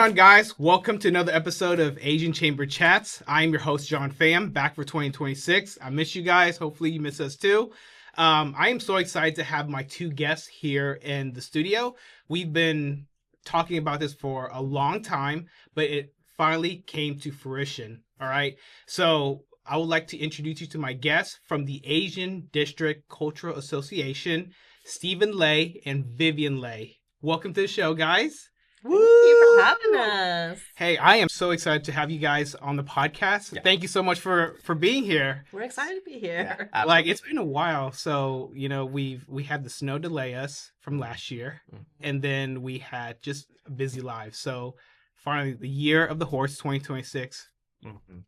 on, guys? Welcome to another episode of Asian Chamber Chats. I'm your host, John Pham, back for 2026. I miss you guys. Hopefully you miss us too. I am so excited to have my two guests here in the studio. We've been talking about this for a long time, but it finally came to fruition. All right. So I would like to introduce you to my guests from the Asian District Cultural Association, Stephen Le and Vivian Le. Welcome to the show, guys. Thank you for having us. Hey, I am so excited to have you guys on the podcast. Yeah. Thank you so much for being here. We're excited to be here. Yeah, like, it's been a while. So, we had the snow delay us from last year, and then we had just a busy life. So finally, the year of the horse, 2026,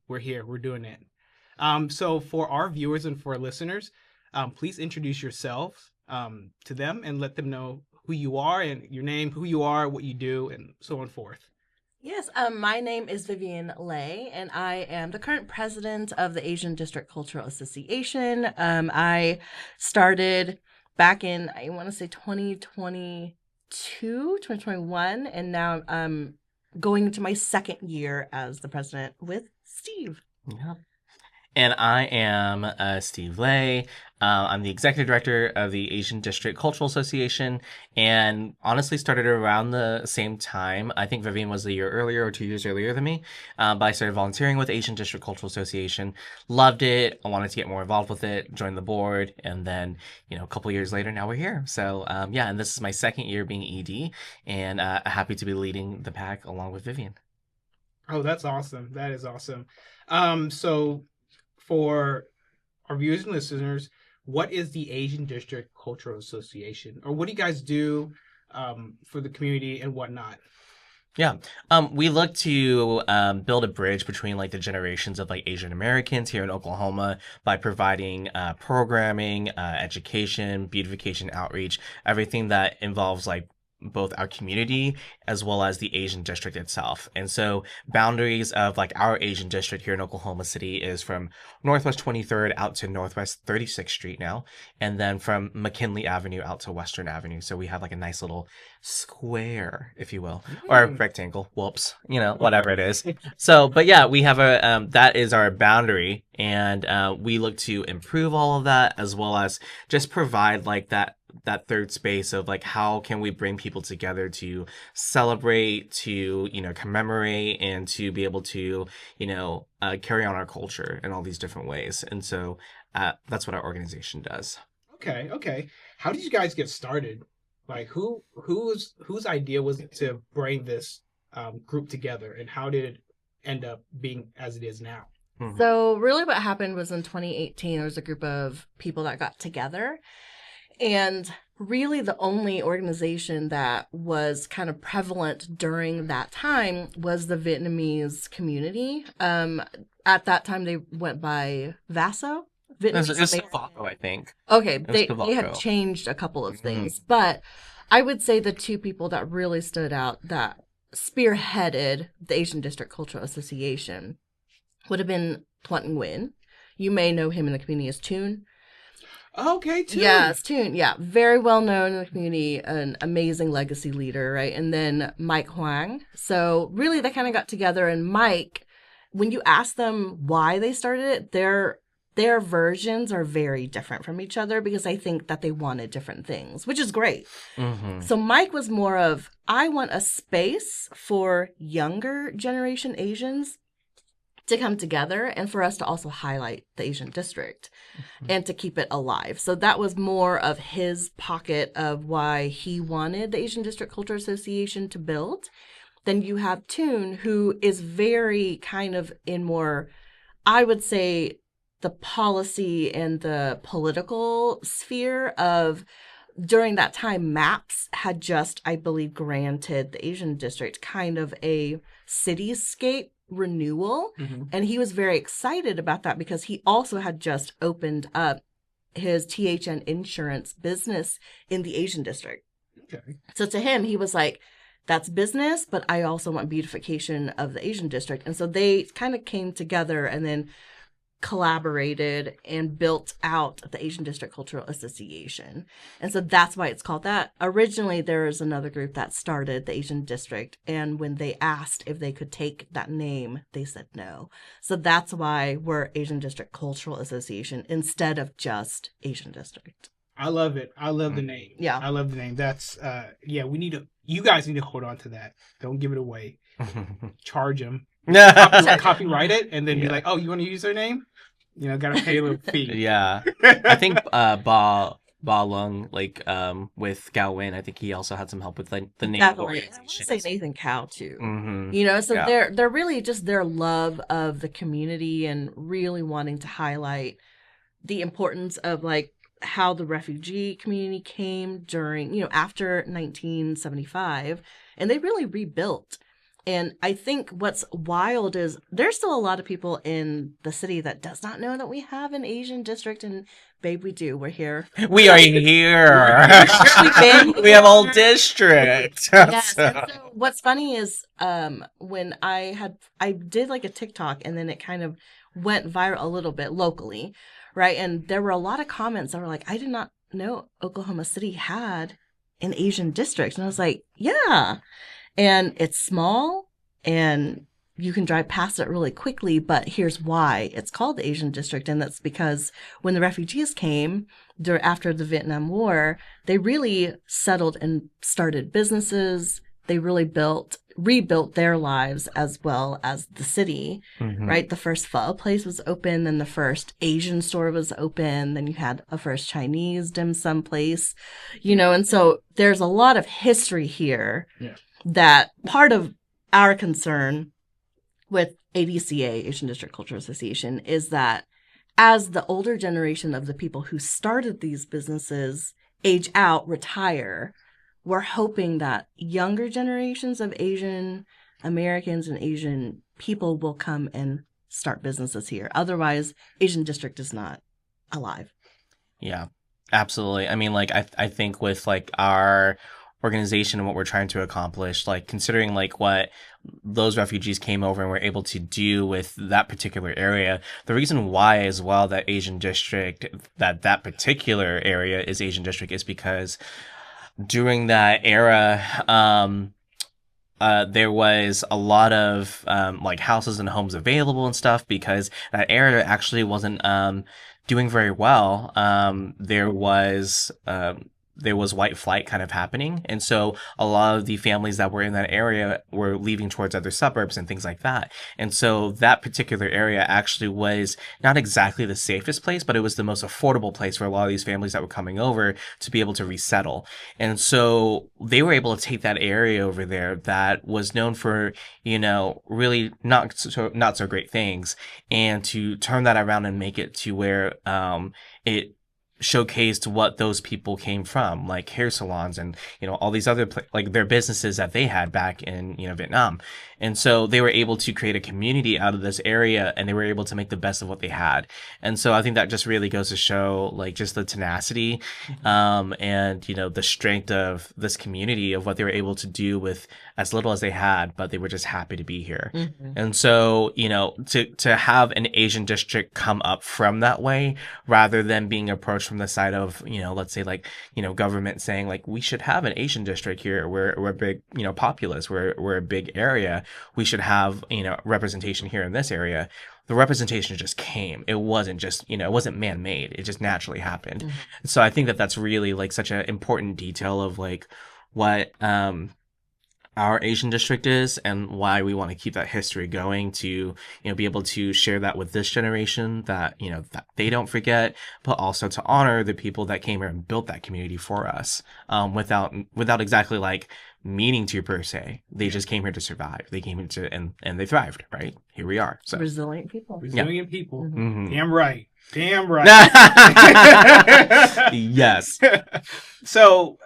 we're here. We're doing it. So for our viewers and for our listeners, please introduce yourselves to them and let them know who you are and your name, who you are, what you do, and so on and forth. Yes, my name is Vivian Le, and I am the current president of the Asian District Cultural Association. I started back in, I want to say 2022, 2021, and now I'm going into my second year as the president with Steve. Yeah. And I am Steve Le. I'm the executive director of the Asian District Cultural Association, and honestly started around the same time. I think Vivian was a year earlier or 2 years earlier than me, but I started volunteering with Asian District Cultural Association. Loved it. I wanted to get more involved with it, joined the board, and then, a couple years later, now we're here. So, and this is my second year being ED, and happy to be leading the pack along with Vivian. Oh, that's awesome. That is awesome. So for our viewers and listeners, what is the Asian District Cultural Association? Or what do you guys do for the community and whatnot? Yeah. We look to build a bridge between the generations of Asian Americans here in Oklahoma by providing programming, education, beautification, outreach, everything that involves both our community as well as the Asian district itself. And so boundaries of our Asian district here in Oklahoma City is from Northwest 23rd out to Northwest 36th Street now, and then from McKinley Avenue out to Western Avenue. So we have a nice little square, if you will, or a rectangle, whoops, whatever it is. So, but yeah, we have that is our boundary, and we look to improve all of that as well as just provide that third space of how can we bring people together to celebrate, to commemorate, and to be able to carry on our culture in all these different ways. And so that's what our organization does. Okay. How did you guys get started? Whose idea was it to bring this group together, and how did it end up being as it is now? Mm-hmm. So really what happened was in 2018, there was a group of people that got together. And really the only organization that was kind of prevalent during that time was the Vietnamese community. At that time, they went by Vaso. It's Cavaco, I think. Okay, they had changed a couple of things. But I would say the two people that really stood out that spearheaded the Asian District Cultural Association would have been Thuận Nguyen. You may know him in the community as Toon. Okay, Toon. Yeah, it's Toon. Yeah, very well known in the community, an amazing legacy leader, right? And then Mike Huang. So really, they kind of got together. And Mike, when you ask them why they started it, their versions are very different from each other because I think that they wanted different things, which is great. Mm-hmm. So Mike was more of, I want a space for younger generation Asians to come together and for us to also highlight the Asian district and to keep it alive. So that was more of his pocket of why he wanted the Asian District Cultural Association to build. Then you have Toon, who is very kind of in more, I would say, the policy and the political sphere of, during that time, MAPS had just, I believe, granted the Asian district kind of a cityscape renewal. Mm-hmm. And he was very excited about that because he also had just opened up his THN insurance business in the Asian district. Okay. So to him, he was like, that's business, but I also want beautification of the Asian district. And so they kind of came together, and then collaborated and built out the Asian District Cultural Association. And so that's why it's called that. Originally, there was another group that started the Asian District. And when they asked if they could take that name, they said no. So that's why we're Asian District Cultural Association instead of just Asian District. I love it. I love the name. Yeah. I love the name. That's, you guys need to hold on to that. Don't give it away. Charge them. Copyright it and then be like, oh, you want to use their name? Gotta pay a little fee. Yeah. I think Ba Lung, with Gao Win, I think he also had some help with the name of the organization. I want to say Nathan Cow too. Mm-hmm. So they're really just their love of the community and really wanting to highlight the importance of how the refugee community came during, after 1975, and they really rebuilt. And I think what's wild is there's still a lot of people in the city that does not know that we have an Asian district. And babe, we do. We're here. We are here. We have a whole district. Yes. So what's funny is when I did a TikTok and then it kind of went viral a little bit locally, right? And there were a lot of comments that were like, I did not know Oklahoma City had an Asian district. And I was like, yeah. And it's small and you can drive past it really quickly, but here's why it's called the Asian District. And that's because when the refugees came after the Vietnam War, they really settled and started businesses. They really rebuilt their lives as well as the city, right? The first pho place was open, then the first Asian store was open, then you had a first Chinese dim sum place, and so there's a lot of history here. Yeah. That part of our concern with ADCA, Asian District Cultural Association, is that as the older generation of the people who started these businesses age out, retire, we're hoping that younger generations of Asian Americans and Asian people will come and start businesses here. Otherwise, Asian District is not alive. Yeah, absolutely. I mean, I think with our organization and what we're trying to accomplish, considering what those refugees came over and were able to do with that particular area, the reason why as well that that particular area is Asian District is because during that era, there was a lot of houses and homes available and stuff because that area actually wasn't doing very well. There was white flight kind of happening. And so a lot of the families that were in that area were leaving towards other suburbs and things like that. And so that particular area actually was not exactly the safest place, but it was the most affordable place for a lot of these families that were coming over to be able to resettle. And so they were able to take that area over there that was known for, really not so great things, and to turn that around and make it to where it showcased what those people came from, like hair salons and all these other their businesses that they had back in Vietnam. And so they were able to create a community out of this area, and they were able to make the best of what they had. And so I think that just really goes to show just the tenacity and the strength of this community, of what they were able to do with as little as they had, but they were just happy to be here. And so to have an Asian district come up from that way, rather than being approached from the side of let's say government saying we should have an Asian district here, we're a big populace, we're a big area, we should have representation here in this area. The representation just came. It wasn't just it wasn't man-made, it just naturally happened. So I think that that's really such an important detail of what our Asian district is, and why we want to keep that history going, to be able to share that with this generation, that that they don't forget, but also to honor the people that came here and built that community for us, without exactly meaning to per se. They just came here to survive. They came here to and they thrived. Right, here we are. So resilient people. People. Mm-hmm. Damn right. Yes. So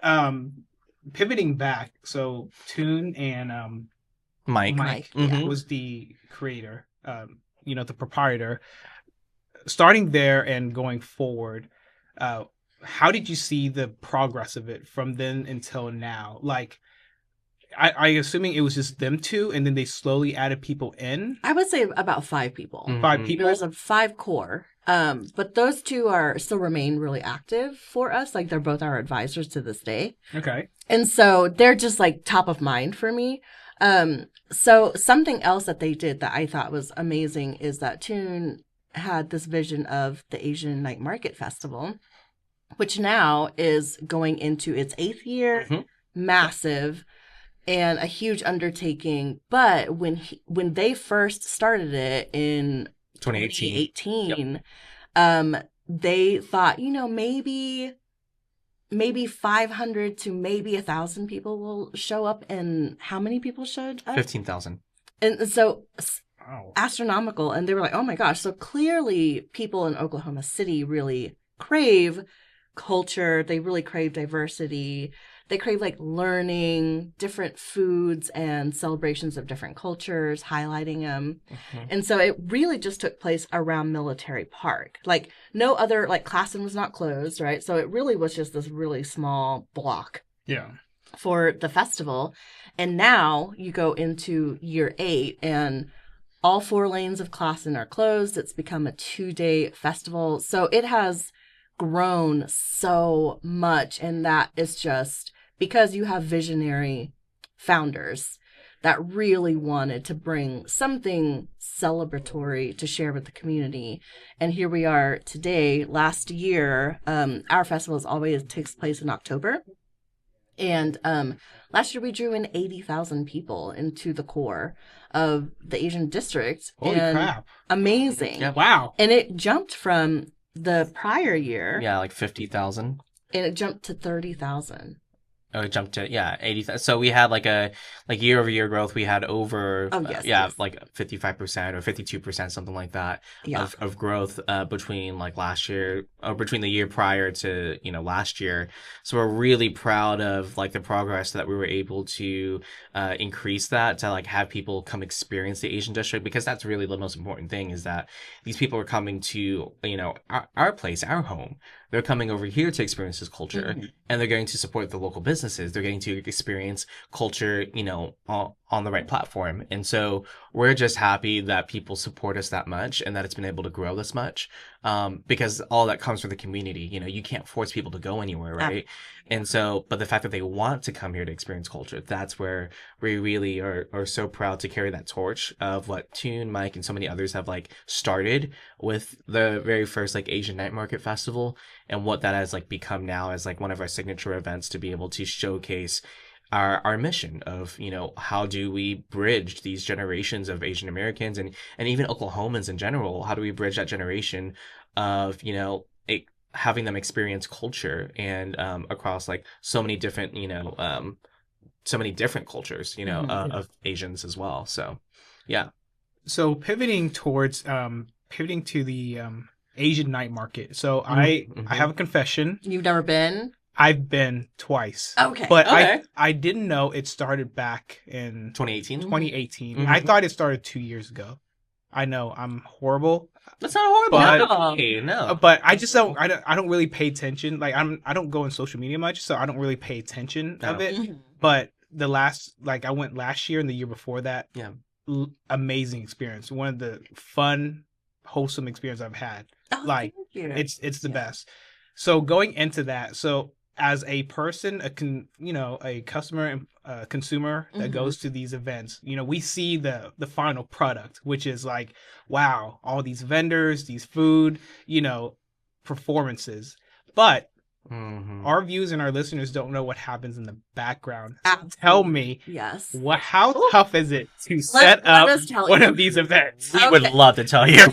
pivoting back, so Toon and Mike was the creator, the proprietor. Starting there and going forward, how did you see the progress of it from then until now? I assuming it was just them two, and then they slowly added people in. I would say about 5 people. Five people. There's a 5 core. But those two are still remain really active for us. Like they're both our advisors to this day. Okay. And so they're just like top of mind for me. So something else that they did that I thought was amazing is that Toon had this vision of the Asian Night Market Festival, which now is going into its 8th year, massive and a huge undertaking. But when they first started it in 2018, they thought, maybe 500 to maybe 1,000 people will show up. And how many people showed up? 15,000. And so Wow. astronomical. And they were like, oh my gosh. So clearly people in Oklahoma City really crave culture. They really crave diversity. They crave like learning different foods and celebrations of different cultures, highlighting them. And so it really just took place around Military Park. Like no other, like Classen was not closed, right? So it really was just this really small block Yeah. for the festival. And now you go into year 8 and all 4 lanes of Classen are closed. It's become a 2-day festival. So it has grown so much. And that is just because you have visionary founders that really wanted to bring something celebratory to share with the community. And here we are today. Last year, our festival always takes place in October. And last year we drew in 80,000 people into the core of the Asian district. Holy crap. Amazing. Yep. Wow. And it jumped from the prior year. Yeah, like 50,000. And it jumped to 30,000. Oh, it jumped to 80,000. So we had like year over year growth. We had over Yes. like 55% or 52%, something like that of growth between like last year or between the year prior to last year. So we're really proud of like the progress that we were able to increase that to like have people come experience the Asian district, because that's really the most important thing, is that these people are coming to our place, our home. They're coming over here to experience this culture, and they're going to support the local businesses. They're getting to experience culture, on the right platform. And so we're just happy that people support us that much and that it's been able to grow this much, because all that comes from the community. You can't force people to go anywhere, right? And so, but the fact that they want to come here to experience culture, that's where we really are so proud to carry that torch of what Toon, Mike, and so many others have like started with the very first like Asian Night Market Festival, and what that has like become now as like one of our signature events to be able to showcase our mission of, how do we bridge these generations of Asian Americans and even Oklahomans in general? How do we bridge that generation of, having them experience culture and across like so many different, so many different cultures, of Asians as well. So, yeah. So pivoting to the Asian night market. So I have a confession. You've never been? I've been twice. Okay. But Okay. I didn't know it started back in 2018. 2018. I thought it started 2 years ago. I know I'm horrible. That's not horrible. But- No. But I just don't. I don't really pay attention. Like I don't go on social media much, so I don't really pay attention of No. it. But I went last year and the year before that. Yeah. Amazing experience. One of the fun, wholesome experience I've had. Oh, Like, thank you. It's the best. So going into that, so as a person, a customer, a consumer that goes to these events, we see the final product, which is like, wow, all these vendors, these food, performances. But our viewers and our listeners don't know what happens in the background. So tell me, Yes. how tough is it to set up us tell one you. of these events? We would love to tell you.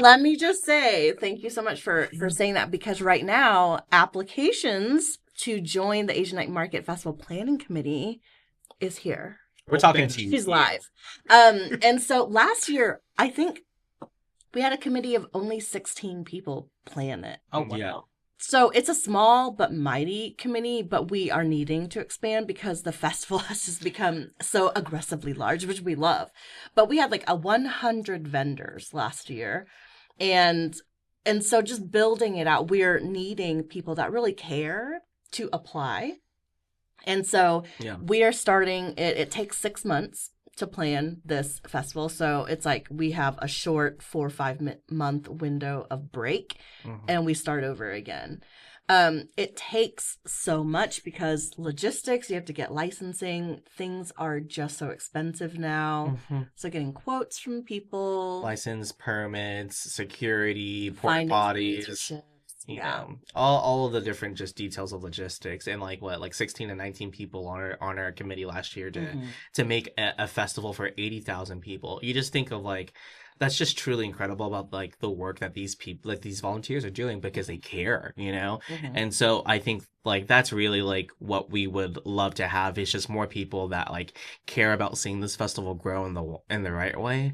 Let me just say thank you so much for saying that, because right now applications to join the Asian Night Market Festival Planning Committee is here. We're talking to you. She's live. And so last year, I think we had a committee of only 16 people plan it. Oh, wow. Yeah. So it's a small but mighty committee, but we are needing to expand because the festival has just become so aggressively large, which we love. But we had like 100 vendors last year. And so just building it out, we're needing people that really care to apply. And so Yeah. we are starting it takes 6 months to plan this festival. So it's like we have a short 4 or 5 month window of break and we start over again. It takes so much because logistics, you have to get licensing. Things are just so expensive now. So getting quotes from people, License, permits, security, porta finding potties, sponsorships. you Yeah. know, all of the different just details of logistics, and like 16 to 19 people on our committee last year to make a festival for 80,000 people. You just think of like that's just truly incredible about like the work that these people, like these volunteers are doing because they care, you know? And so I think like that's really like what we would love to have is just more people that like care about seeing this festival grow in the right way.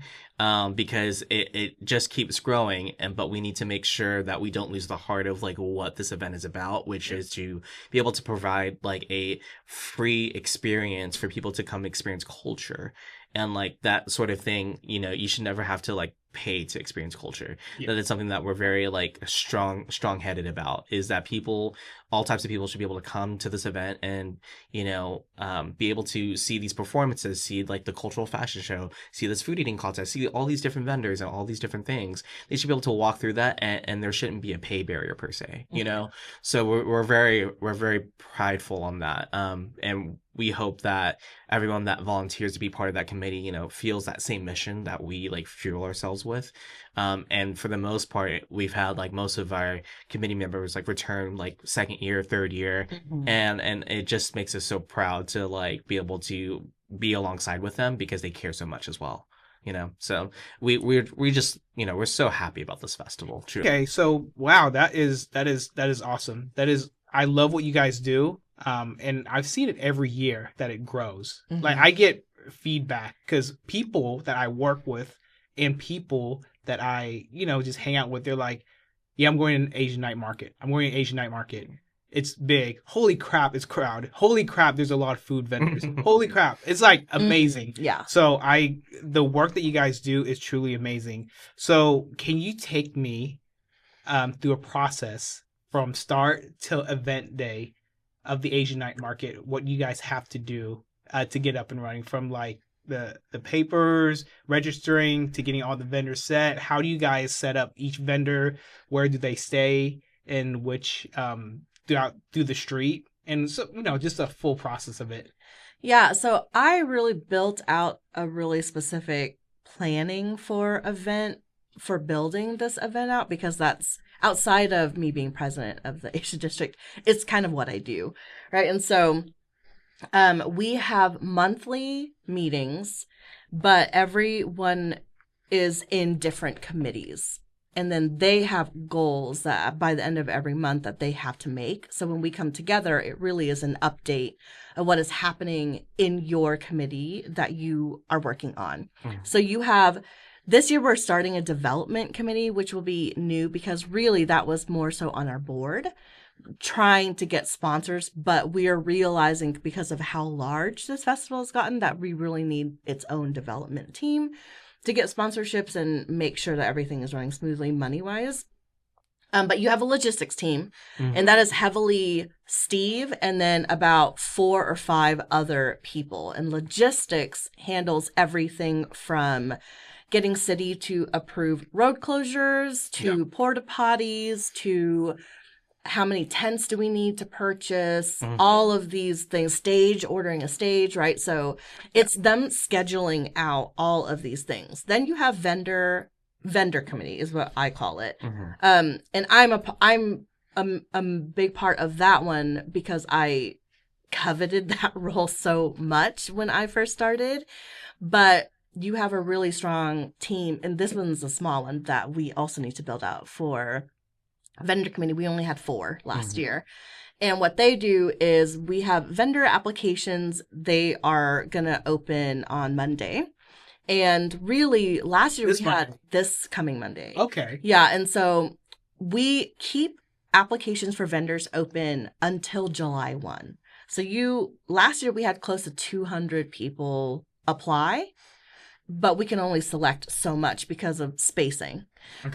Because it just keeps growing, but we need to make sure that we don't lose the heart of like what this event is about, which is to be able to provide like a free experience for people to come experience culture. And like that sort of thing, you know, you should never have to like pay to experience culture. That is something that we're very like strong-headed about, is that people, all types of people should be able to come to this event and, you know, be able to see these performances, see like the cultural fashion show, see this food eating contest, see all these different vendors and all these different things. They should be able to walk through that, and there shouldn't be a pay barrier per se, you know? So we're very prideful on that. And we hope that everyone that volunteers to be part of that committee, you know, feels that same mission that we like fuel ourselves with. And for the most part, we've had like most of our committee members like return like second year, third year, and it just makes us so proud to like be able to be alongside with them because they care so much as well. You know, so we just, you know, we're so happy about this festival. Truly. Okay, so wow, that is awesome. I love what you guys do. And I've seen it every year that it grows. Like I get feedback because people that I work with and people that I, you know, just hang out with, they're like, yeah, I'm going to an Asian night market. I'm going to an Asian night market. It's big. Holy crap, it's crowded. Holy crap, there's a lot of food vendors. Holy crap. It's like amazing. Yeah. So the work that you guys do is truly amazing. So can you take me through a process from start till event day of the Asian night market, what you guys have to do to get up and running, from like the papers, registering, to getting all the vendors set? How do you guys set up each vendor? Where do they stay? And which through the street? And so, you know, just a full process of it. Yeah, so I really built out a really specific planning for building this event out, because that's outside of me being president of the Asia District. It's kind of what I do, right? And so we have monthly meetings, but everyone is in different committees. And then they have goals that by the end of every month that they have to make. So when we come together, it really is an update of what is happening in your committee that you are working on. So you have, this year we're starting a development committee, which will be new because really that was more so on our board, trying to get sponsors. But we are realizing, because of how large this festival has gotten, that we really need its own development team to get sponsorships and make sure that everything is running smoothly money-wise. But you have a logistics team, and that is heavily Steve and then about 4 or 5 other people. And logistics handles everything from getting city to approve road closures, to porta potties, to how many tents do we need to purchase, all of these things, ordering a stage, right? So it's them scheduling out all of these things. Then you have vendor committee is what I call it. And I'm a big part of that one because I coveted that role so much when I first started. But you have a really strong team, and this one's a small one that we also need to build out for vendor committee. We only had 4 last year. And what they do is we have vendor applications. They are going to open on Monday. And really last year we had this coming Monday. Okay. Yeah. And so we keep applications for vendors open until July 1. So last year we had close to 200 people apply, but we can only select so much because of spacing,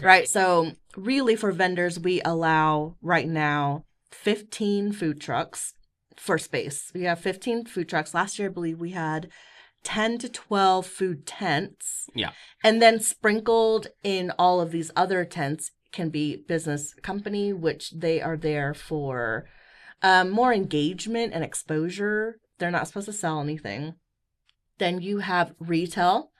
right? So really for vendors, we allow right now 15 food trucks, for space. We have 15 food trucks. Last year, I believe we had 10 to 12 food tents. Yeah. And then sprinkled in all of these other tents can be business company, which they are there for more engagement and exposure. They're not supposed to sell anything. Then you have retail.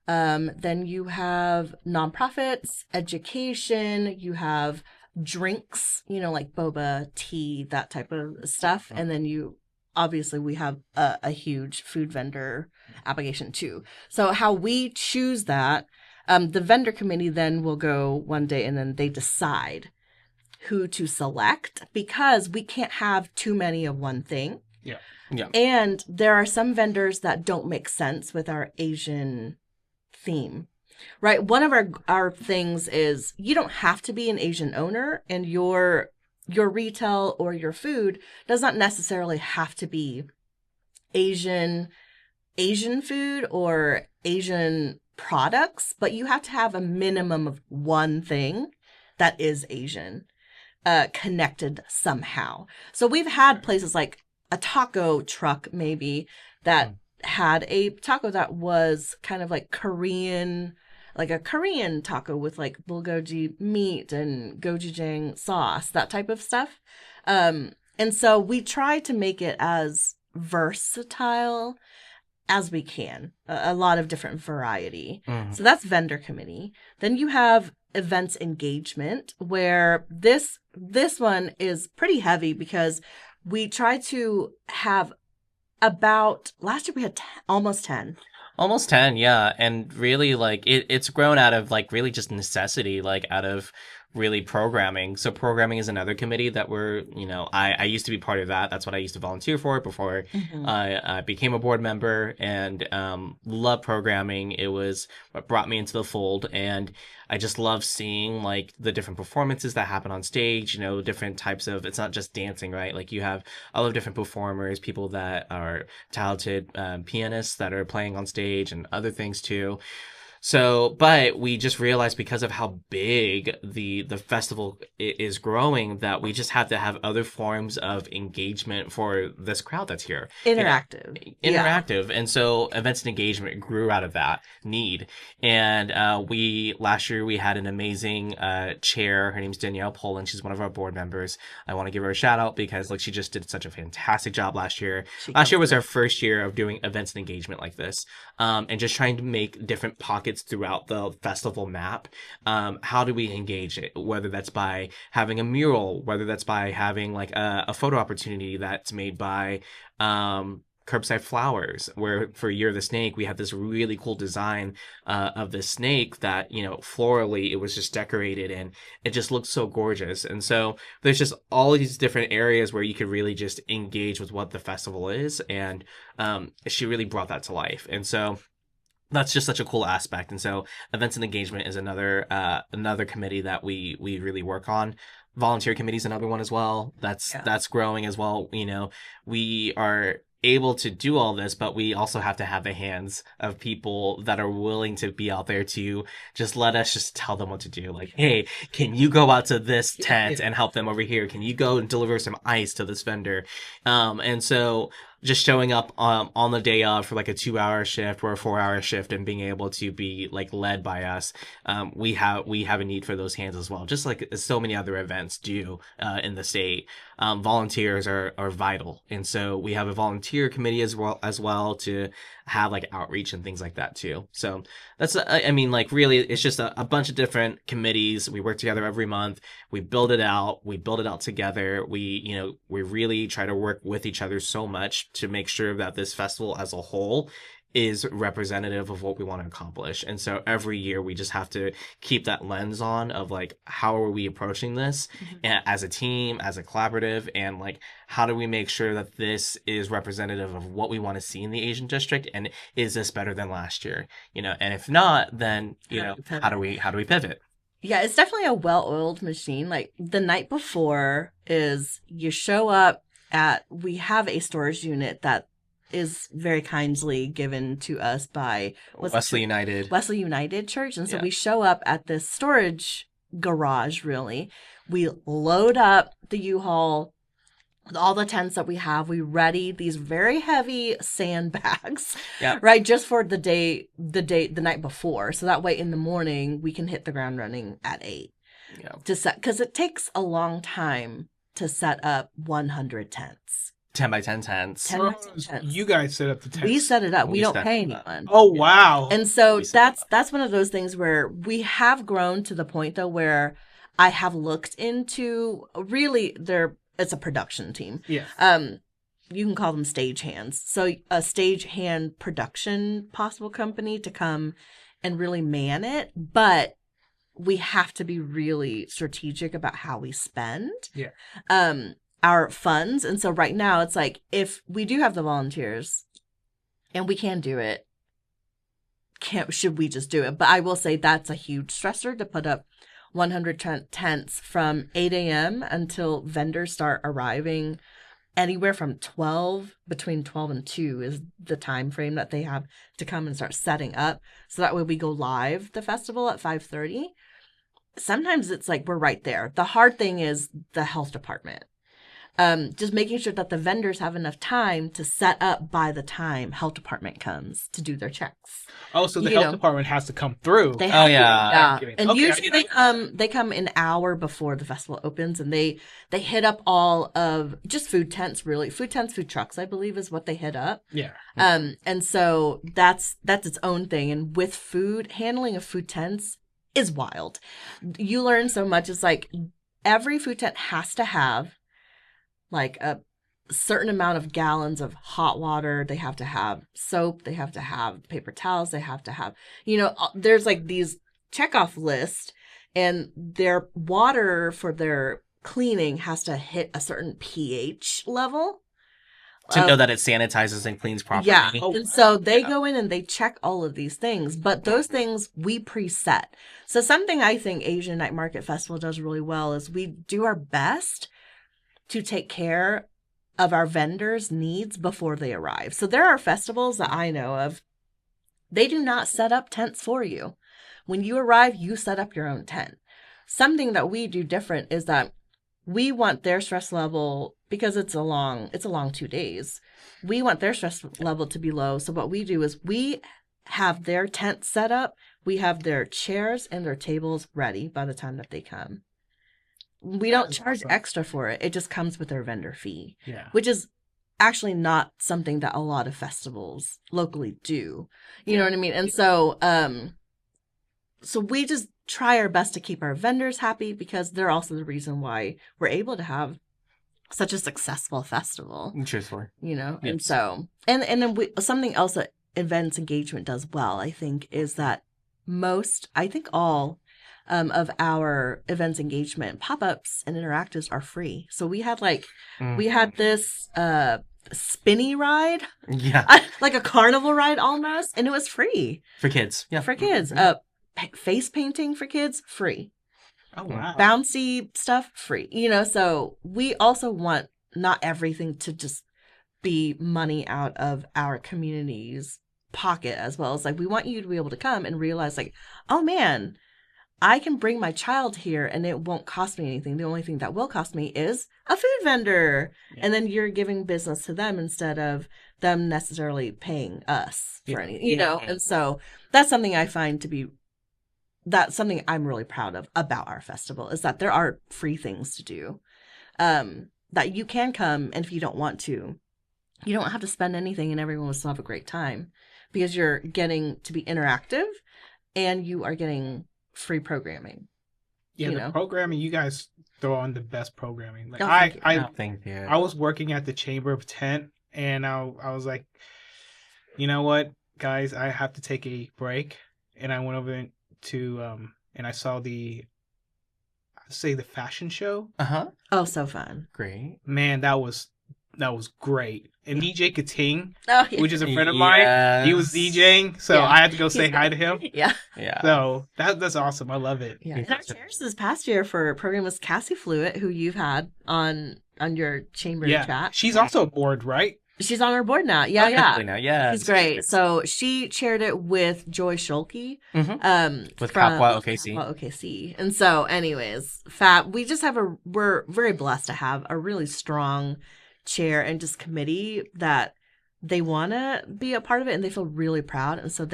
Then you have nonprofits, education, you have drinks, like boba, tea, that type of stuff. And then obviously we have a huge food vendor application too. So how we choose that, the vendor committee then will go one day and then they decide who to select because we can't have too many of one thing. Yeah. Yeah. And there are some vendors that don't make sense with our Asian theme, right? One of our things is you don't have to be an Asian owner, and your retail or your food does not necessarily have to be Asian food or Asian products, but you have to have a minimum of one thing that is Asian, connected somehow. So we've had places like a taco truck maybe that had a taco that was kind of like Korean, like a Korean taco with like bulgogi meat and gochujang sauce, that type of stuff. And so we try to make it as versatile as we can, a lot of different variety. So that's vendor committee. Then you have events engagement, where this one is pretty heavy because we try to have last year we had almost 10. Almost 10, yeah. And really, like, it's grown out of, like, really just necessity, like, out of really programming. So programming is another committee that I used to be part of that. That's what I used to volunteer for before I became a board member, and love programming. It was what brought me into the fold, and I just love seeing like the different performances that happen on stage, different types of, it's not just dancing, right? Like you have all of different performers, people that are talented pianists that are playing on stage and other things too. So, but we just realized because of how big the festival is growing that we just have to have other forms of engagement for this crowd that's here. Interactive. Interactive. And so events and engagement grew out of that need. And last year we had an amazing chair. Her name's Danielle Poland. She's one of our board members. I want to give her a shout out because like she just did such a fantastic job last year. Last year was our first year of doing events and engagement like this. And just trying to make different pockets throughout the festival map. How do we engage it? Whether that's by having a mural, whether that's by having like a photo opportunity that's made by curbside flowers, where for Year of the Snake we had this really cool design of this snake that florally it was just decorated and it just looked so gorgeous. And so there's just all these different areas where you could really just engage with what the festival is, and she really brought that to life. And so that's just such a cool aspect. And so events and engagement is another committee that we really work on. Volunteer committee is another one as well. That's growing as well. We are able to do all this, but we also have to have the hands of people that are willing to be out there to just let us just tell them what to do. Like, hey, can you go out to this tent and help them over here? Can you go and deliver some ice to this vendor? And so just showing up on the day of for like a 2-hour shift or a 4-hour shift and being able to be like led by us, we have a need for those hands as well, just like so many other events do in the state. Volunteers are vital, and so we have a volunteer committee as well to have like outreach and things like that too. So that's really it's just a bunch of different committees. We work together every month. We build it out together. We really try to work with each other so much to make sure that this festival as a whole is representative of what we want to accomplish. And so every year we just have to keep that lens on of like, how are we approaching this as a team, as a collaborative, and like, how do we make sure that this is representative of what we want to see in the Asian district? And is this better than last year? And if not, then, how do we pivot? Yeah, it's definitely a well-oiled machine. Like the night before is you show up we have a storage unit that is very kindly given to us by Wesley United Church. And so we show up at this storage garage, really. We load up the U-Haul with all the tents that we have, we ready these very heavy sandbags, Yep. right? Just for the night before. So that way in the morning, we can hit the ground running at 8 Yeah. to set, because it takes a long time to set up 100 tents. 10 by 10 tents. 10 by 10 tents. You guys set up the tents. We set it up. We don't set pay it up. anyone. Oh wow! And so We set it that's one of those things where we have grown to the point though where I have looked into really it's a production team. Yeah. You can call them stagehands. So a stagehand production possible company to come and really man it, but we have to be really strategic about how we spend. Yeah. Our funds. And so right now it's like, if we do have the volunteers and we can do it, should we just do it? But I will say that's a huge stressor to put up 100 tents from 8 a.m. until vendors start arriving. Anywhere from between 12 and 2 is the time frame that they have to come and start setting up. So that way we go live the festival at 5:30. Sometimes it's like we're right there. The hard thing is the health department. Just making sure that the vendors have enough time to set up by the time health department comes to do their checks. Oh, so the health department has to come through. They have yeah. to, and usually they come an hour before the festival opens, and they hit up all of just food tents, really food tents, food trucks, I believe is what they hit up. Yeah. And so that's its own thing. And with food, handling of food tents is wild. You learn so much. It's like every food tent has to have like a certain amount of gallons of hot water. They have to have soap. They have to have paper towels. They have to have, there's like these checkoff lists, and their water for their cleaning has to hit a certain pH level. To know that it sanitizes and cleans properly. Yeah. And so they go in and they check all of these things, but those things we preset. So something I think Asian Night Market Festival does really well is we do our best to take care of our vendors' needs before they arrive. So there are festivals that I know of, they do not set up tents for you. When you arrive, you set up your own tent. Something that we do different is that we want their stress level, because it's a long 2 days, we want their stress level to be low. So what we do is we have their tent set up, we have their chairs and their tables ready by the time that they come. We don't charge extra for it. It just comes with their vendor fee, which is actually not something that a lot of festivals locally do. You know what I mean? And so, so we just try our best to keep our vendors happy, because they're also the reason why we're able to have such a successful festival. Truthfully. Yes. And so, and then something else that events engagement does well, I think, is that all of our events engagement pop-ups and interactives are free. So we had this spinny ride, like a carnival ride almost, and it was free for kids. Yeah, for kids. Face painting for kids, free. Oh wow! Bouncy stuff, free. So we also want not everything to just be money out of our community's pocket as well. It's like we want you to be able to come and realize, like, oh man, I can bring my child here and it won't cost me anything. The only thing that will cost me is a food vendor. Yeah. And then you're giving business to them instead of them necessarily paying us for anything, And so that's something I find that's something I'm really proud of about our festival, is that there are free things to do, that you can come. And if you don't want to, you don't have to spend anything and everyone will still have a great time, because you're getting to be interactive and you are getting free programming. The programming, you guys throw on the best programming. Like thank you. I was working at the Chamber of Tent, and I was like, you know what, guys, I have to take a break. And I went over to and I saw the fashion show. Oh, so fun. Great. Man, that was great. And DJ Kating, which is a friend of Yes. mine, he was DJing, so I had to go say hi to him. Yeah. So that's awesome. I love it. Yeah. And our chairs this past year for program was Cassie Fluitt, who you've had on your chamber chat. She's also a board, right? She's on our board now. Yeah, Okay, yeah. now, yeah, She's great. So she chaired it with Joy Schulke, with from Kapwa OKC. Kapwa OKC. And so, anyways, we just have we're very blessed to have a really strong chair and just committee that they want to be a part of it and they feel really proud. And so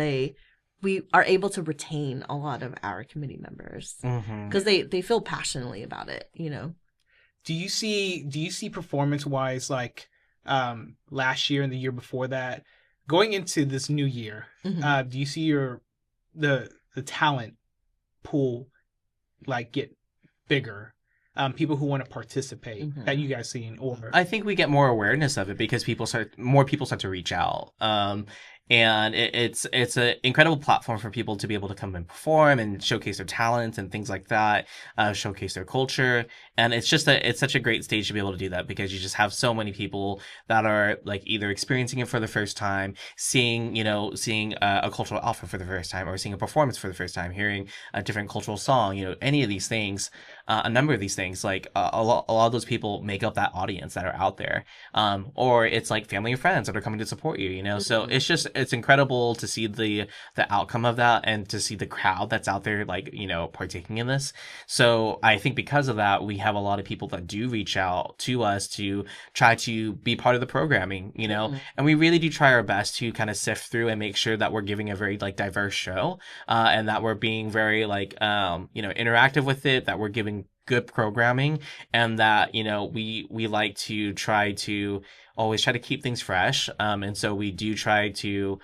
we are able to retain a lot of our committee members because they feel passionately about it, you know. Do you see performance wise, like last year and the year before that, going into this new year, do you see the talent pool like get bigger? People who want to participate that you guys seen, or I think we get more awareness of it because more people start to reach out. And it's an incredible platform for people to be able to come and perform and showcase their talents and things like that, showcase their culture. And it's such a great stage to be able to do that because you just have so many people that are like either experiencing it for the first time, seeing a cultural offer for the first time, or seeing a performance for the first time, hearing a different cultural song, any of these things, a number of these things, like a lot of those people make up that audience that are out there. Or it's like family and friends that are coming to support you, So it's incredible to see the outcome of that and to see the crowd that's out there, like, partaking in this. So I think because of that, we have a lot of people that do reach out to us to try to be part of the programming, and we really do try our best to kind of sift through and make sure that we're giving a very like diverse show, and that we're being very like, interactive with it, that we're giving good programming, and that we like to try to always try to keep things fresh, and so we do try to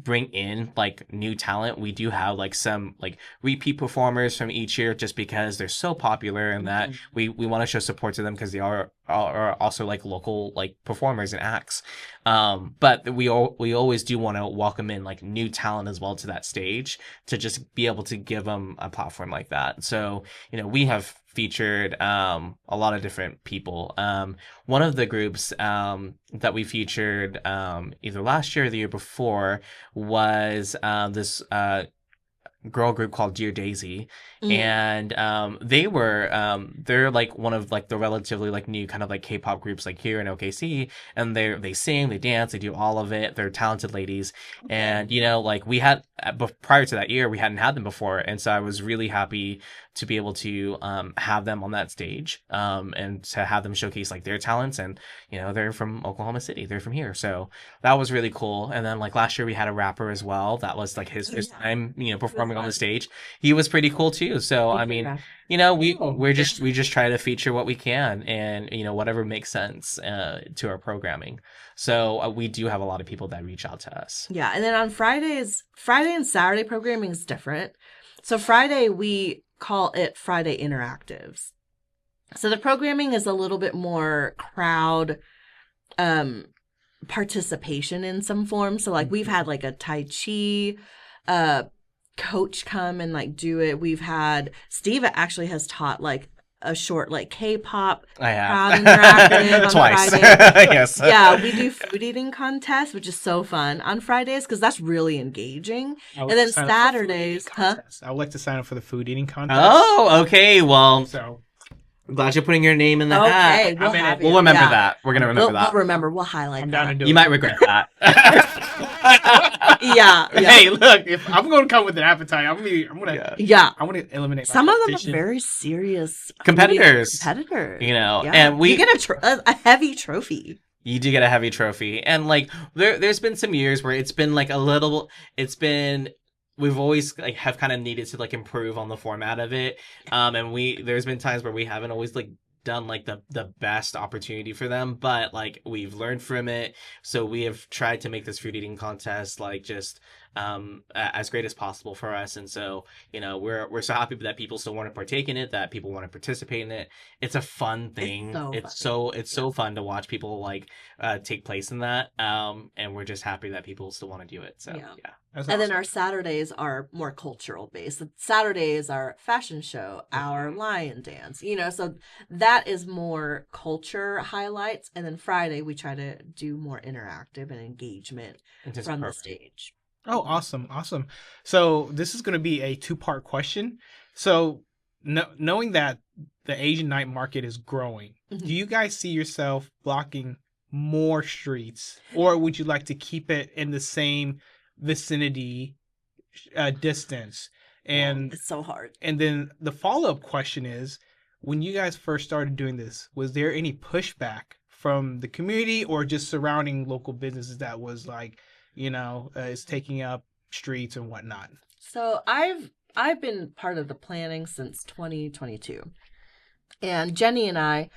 bring in like new talent. We do have like some like repeat performers from each year just because they're so popular, and that we want to show support to them because they are also like local like performers and acts. But we always do want to welcome in like new talent as well to that stage to just be able to give them a platform like that. So we have featured a lot of different people. One of the groups that we featured either last year or the year before was this girl group called Dear Daisy, and they're like one of like the relatively like new kind of like K-pop groups like here in OKC, and they sing, they dance, they do all of it. They're talented ladies, and like we had prior to that year we hadn't had them before, and so I was really happy to be able to have them on that stage, and to have them showcase like their talents. And they're from Oklahoma City, they're from here, so that was really cool. And then like last year we had a rapper as well that was like his first time performing on the stage. He was pretty cool too. So I mean, we just try to feature what we can, and whatever makes sense to our programming. So we do have a lot of people that reach out to us. Yeah, and then on Friday and Saturday programming is different. So Friday we call it Friday Interactives. So the programming is a little bit more crowd participation in some form. So like we've had like a Tai Chi coach come and like do it. We've had Steve actually has taught like a short like K-pop crowd interactive on twice. Friday. Yes. Yeah, we do food eating contests, which is so fun on Fridays because that's really engaging. And then Saturdays, I would like to sign up for the food eating contest. Oh, okay. Well, so I'm glad you're putting your name in the hat. Okay, we'll remember that. We're gonna remember that. We'll remember. We'll highlight I'm that. down to do You might regret that. Yeah. Hey, look, if I'm going to come with an appetite, I'm gonna eliminate. Some of them are very serious competitors. And you get a heavy trophy. You do get a heavy trophy, and like there's been some years where it's been like we've always like have kind of needed to like improve on the format of it, and there's been times where we haven't always like done like the best opportunity for them, but like we've learned from it, so we have tried to make this food eating contest like just as great as possible for us. And so we're so happy that people still want to partake in it, that people want to participate in it. It's a fun thing. It's so fun to watch people like take place in that, and we're just happy that people still want to do it. So yeah. That's awesome. Then our Saturdays are more cultural based. Saturday is our fashion show, our lion dance, so that is more culture highlights. And then Friday, we try to do more interactive and engagement from the stage. Oh, awesome. Awesome. So this is going to be a 2-part question. So knowing that the Asian night market is growing, do you guys see yourself blocking more streets, or would you like to keep it in the same vicinity distance? And It's so hard. and then the follow-up question is, when you guys first started doing this, was there any pushback from the community or just surrounding local businesses that was like, it's taking up streets and whatnot? So I've been part of the planning since 2022. And Jenny and I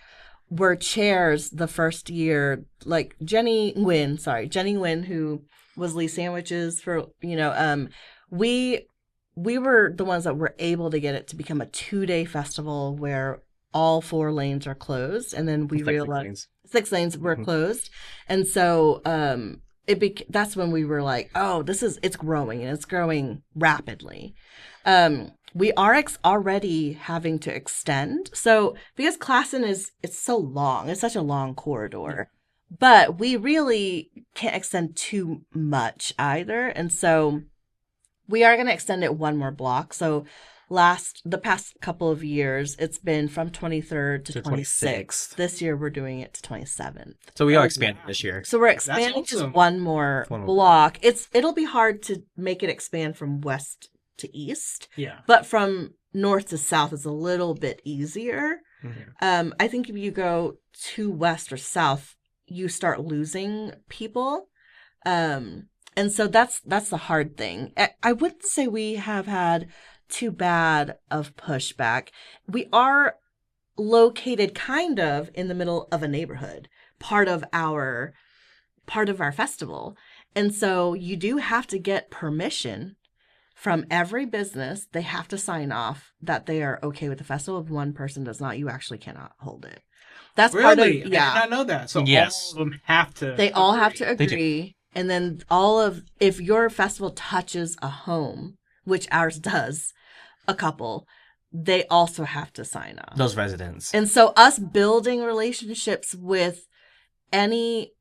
were chairs the first year, like Jenny Nguyen, who was Lee Sandwiches for, we were the ones that were able to get it to become a 2-day festival where all 4 lanes are closed. And then we realized 6 lanes were closed. And so that's when we were like, oh, it's growing, and it's growing rapidly. We are already having to extend. So because Classen it's so long, it's such a long corridor, but we really can't extend too much either. And so we are going to extend it 1 more block. So the past couple of years, it's been from 23rd to 26th. This year, we're doing it to 27th. So we are expanding this year. So we're expanding just 1 more block. It'll be hard to make it expand from west to east. Yeah. But from north to south is a little bit easier. Mm-hmm. I think if you go to west or south, you start losing people. And so that's the hard thing. I wouldn't say we have had too bad of pushback. We are located kind of in the middle of a neighborhood, part of our festival. And so you do have to get permission from every business. They have to sign off that they are okay with the festival. If one person does not, you actually cannot hold it. That's really? part of, I did not know that. So yes. all of them have to. They all have to agree. And then if your festival touches a home, which ours does, a couple, they also have to sign off. Those residents. And so us building relationships with any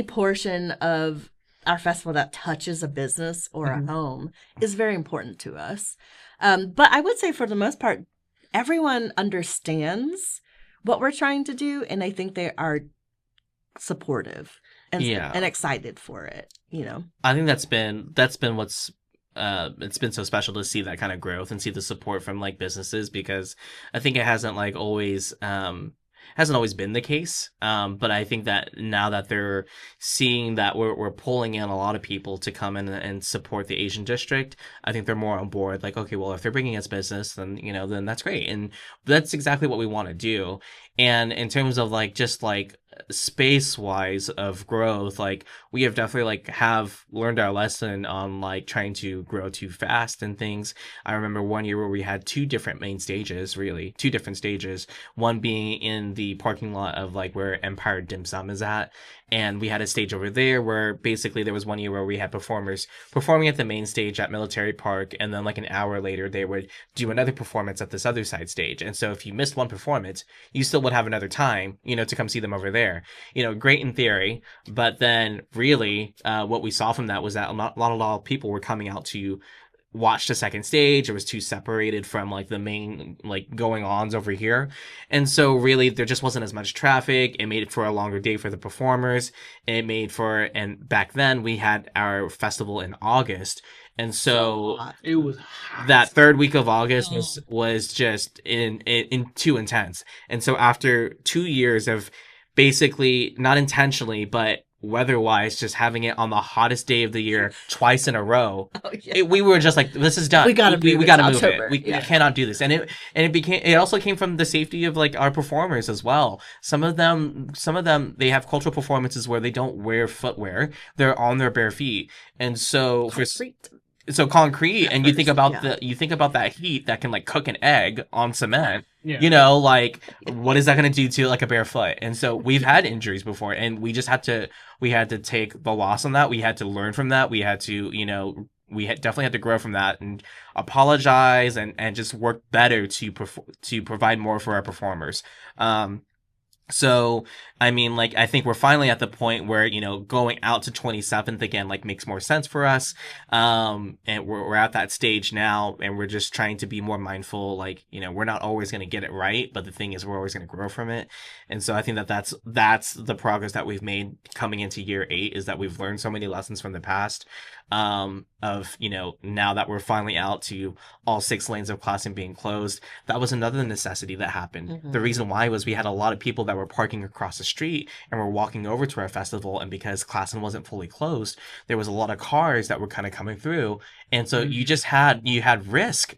portion of our festival that touches a business or a home is very important to us. But I would say for the most part, everyone understands what we're trying to do, and I think they are supportive and excited for it. I think that's been what's it's been so special to see that kind of growth and see the support from like businesses, because I think it hasn't always been the case. But I think that now that they're seeing that we're pulling in a lot of people to come in and support the Asian district, I think they're more on board. Like, okay, well, if they're bringing us business, then, then that's great. And that's exactly what we want to do. And in terms of just space wise of growth, we have definitely have learned our lesson on trying to grow too fast and things. I remember one year where we had 2 different main stages, really 2 different stages, one being in the parking lot of where Empire Dim Sum is at, and we had a stage over there where basically there was one year where we had performers performing at the main stage at Military Park, and then an hour later they would do another performance at this other side stage. And so if you missed one performance, you still would have another time, to come see them over there. Great in theory, but then really what we saw from that was that a lot of people were coming out to watch the second stage. It was too separated from the main going ons over here, and so really there just wasn't as much traffic. It made it for a longer day for the performers. And back then we had our festival in August, and so it was hot. That 3rd week of August was just in too intense. And so after 2 years of basically not intentionally but weather-wise just having it on the hottest day of the year twice in a row, we were just this is done. We gotta move it. We cannot do this. And it also came from the safety of our performers as well. Some of them they have cultural performances where they don't wear footwear. They're on their bare feet. And so concrete, and you think about that heat that can look an egg on cement. What is that going to do to a bare foot? And so we've had injuries before, and we had to take the loss on that. We had to learn from that. We had to, definitely had to grow from that and apologize and just work better to provide more for our performers. So, I mean, like, I think we're finally at the point where, going out to 27th again, like, makes more sense for us. And we're at that stage now, and we're just trying to be more mindful. Like, we're not always going to get it right, but the thing is, we're always going to grow from it. And so I think that that's the progress that we've made coming into year 8, is that we've learned so many lessons from the past. Of, now that we're finally out to all 6 lanes of Classen being closed, that was another necessity that happened. Mhm. The reason why was we had a lot of people that were parking across the street and were walking over to our festival, and because Classen wasn't fully closed, there was a lot of cars that were kind of coming through, and so you had risk,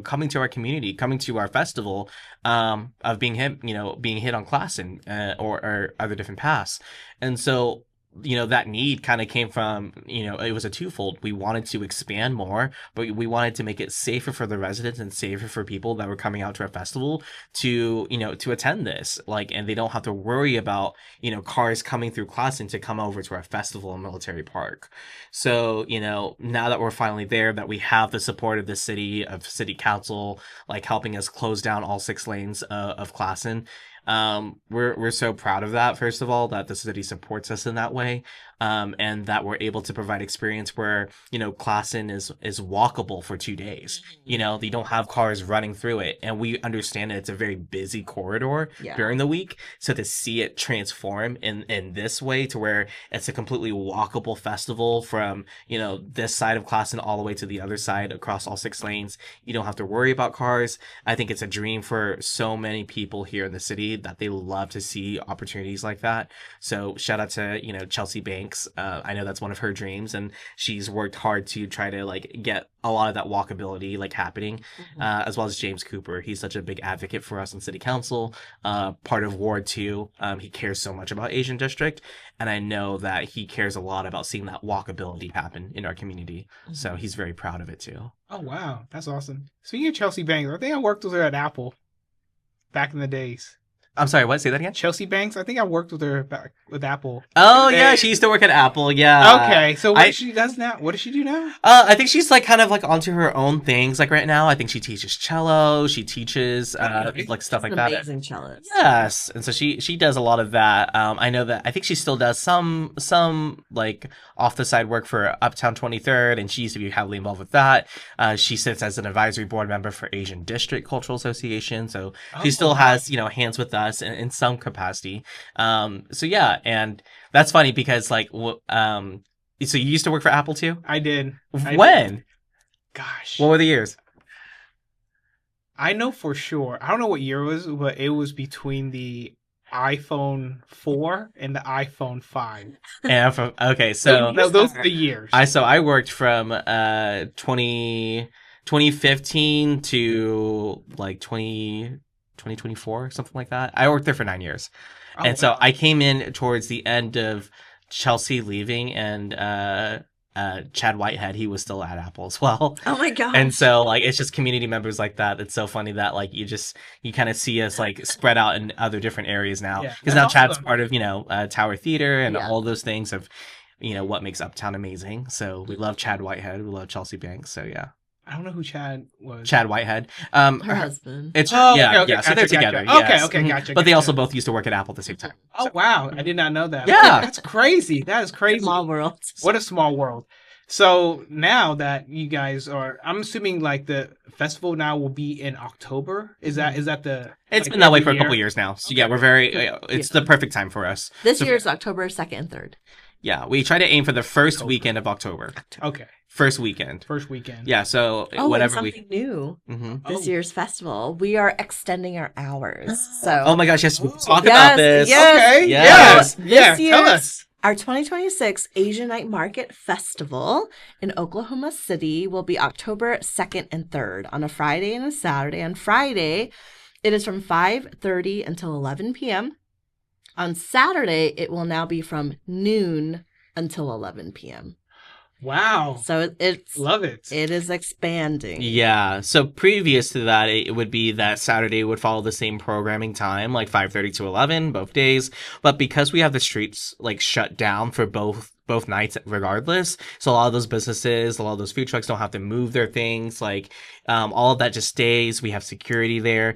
coming to our community, coming to our festival, of being hit on Classen, or other different paths, and so that need kind of came from, it was a twofold. We wanted to expand more, but we wanted to make it safer for the residents and safer for people that were coming out to our festival to, to attend this. Like, and they don't have to worry about, cars coming through Classen to come over to our festival in Military Park. So, now that we're finally there, that we have the support of the city council, like helping us close down all 6 lanes of Classen. We're so proud of that, first of all, that the city supports us in that way, and that we're able to provide experience where, Classen is walkable for 2 days. You don't have cars running through it, and we understand that it's a very busy corridor during the week, so to see it transform in this way to where it's a completely walkable festival from, this side of Classen all the way to the other side across all 6 lanes. You don't have to worry about cars. I think it's a dream for so many people here in the city that they love to see opportunities like that. So shout out to, Chelsea Banks. I know that's one of her dreams, and she's worked hard to try to like get a lot of that walkability like happening, as well as James Cooper. He's such a big advocate for us in city council, part of Ward 2. He cares so much about Asian District, and I know that he cares a lot about seeing that walkability happen in our community. So he's very proud of it too. Oh, wow. That's awesome. Speaking of Chelsea Banks, I think I worked with her at Apple back in the days. I'm sorry, what? Say that again? Chelsea Banks? I think I worked with her back with Apple. Oh, yeah, she used to work at Apple, yeah. Okay, so what she does now? What does she do now? I think she's like kind of like onto her own things like right now. I think she teaches cello, she teaches like stuff like that. Amazing cellist. Yes, and so she does a lot of that. I know that I think she still does some like off the side work for Uptown 23rd, and she used to be heavily involved with that. She sits as an advisory board member for Asian District Cultural Association, so she still has hands with us in some capacity. So yeah, and that's funny because like so you used to work for Apple too? I did. When? Gosh. What were the years? I know for sure. I don't know what year it was, but it was between the iPhone 4 and the iPhone 5. And okay, so no, those are the years. I worked from 2015 to like 2024, something like that. I worked there for 9 years. And so I came in towards the end of Chelsea leaving, and Chad Whitehead, he was still at Apple as well. Oh my god. And so like it's just community members like that. It's so funny that like you kind of see us like spread out in other different areas now. Because now Chad's part of, Tower Theater and all those things of, what makes Uptown amazing. So we love Chad Whitehead. We love Chelsea Banks. So yeah. I don't know who Chad was. Chad Whitehead. Her husband. It's okay, so gotcha, they're together. gotcha. Yes. Okay, gotcha. But they also both used to work at Apple at the same time. Oh wow, I did not know that. Yeah. That's crazy. That is crazy. Small world. What a small world. So now that you guys are, I'm assuming like the festival now will be in October. Is that the? It's like, been that way for a year? couple years now. So yeah, we're very. It's the perfect time for us. This year's October 2nd and 3rd. Yeah, we try to aim for the first weekend of October. Okay. First weekend. Yeah. So Oh, whatever and something new. Mm-hmm. This year's festival, we are extending our hours. So. Oh my gosh! Yes, we'll talk about this. Yes. Okay. Yes. Yeah. Tell us. Our 2026 Asian Night Market Festival in Oklahoma City will be October 2nd and 3rd on a Friday and a Saturday. On Friday, it is from 5:30 until 11 p.m. On Saturday, it will now be from noon until 11 p.m. Wow. So it's Love it. It is expanding. Yeah. So previous to that, it would be that Saturday would follow the same programming time, like 5:30 to 11, both days. But because we have the streets like shut down for both nights regardless, so a lot of those businesses, a lot of those food trucks don't have to move their things. Like all of that just stays. We have security there.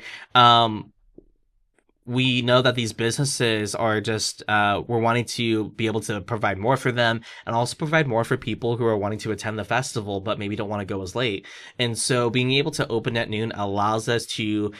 we know that these businesses are just we're wanting to be able to provide more for them and also provide more for people who are wanting to attend the festival but maybe don't want to go as late. And so being able to open at noon allows us to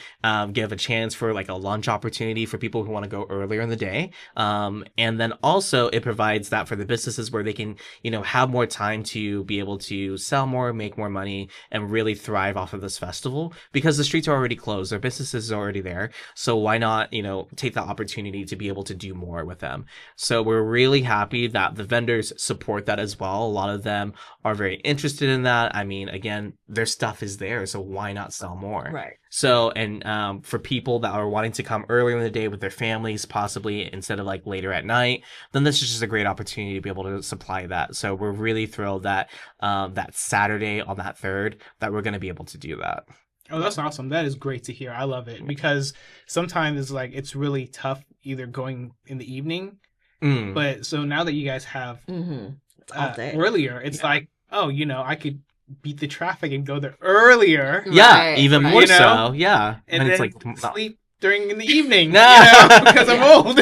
give a chance for like a lunch opportunity for people who want to go earlier in the day. And then also it provides that for the businesses where they can, have more time to be able to sell more, make more money, and really thrive off of this festival because the streets are already closed. Their businesses are already there. So why not, take the opportunity to be able to do more with them? So we're really happy that the vendors support that as well. A lot of them are very interested in that. I mean, again, their stuff is there, so why not sell more? Right. So, and for people that are wanting to come earlier in the day with their families, possibly instead of like later at night, then this is just a great opportunity to be able to supply that. So we're really thrilled that that Saturday on that 3rd that we're going to be able to do that. Oh, that's awesome. That is great to hear. I love it because sometimes it's like it's really tough either going in the evening. But so now that you guys have It's all day. earlier, it's like, oh, I could beat the traffic and go there earlier. Yeah, even more so. So. Yeah. And then it's like sleep during in the evening. No. Because I'm old.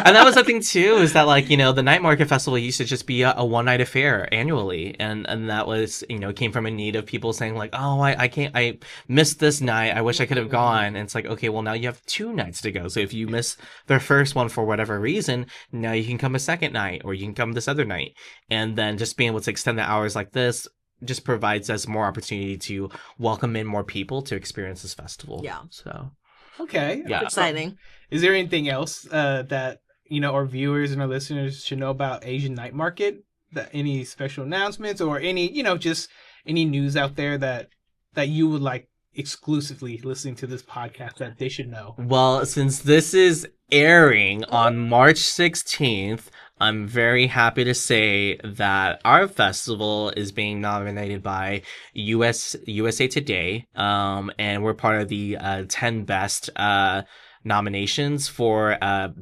And that was the thing too, is that like, the night market festival used to just be a one night affair annually. And that was, it came from a need of people saying like, oh, I missed this night. I wish I could have gone. And it's like, okay, well now you have 2 nights to go. So if you miss the first one for whatever reason, now you can come a second night or you can come this other night. And then just being able to extend the hours like this just provides us more opportunity to welcome in more people to experience this festival. Yeah. So. Okay. Yeah. Exciting. Is there anything else that our viewers and our listeners should know about Asian Night Market? That any special announcements or any just any news out there that you would like exclusively listening to this podcast that they should know? Well, since this is airing on March 16th, I'm very happy to say that our festival is being nominated by USA Today, and we're part of the 10 best nominations for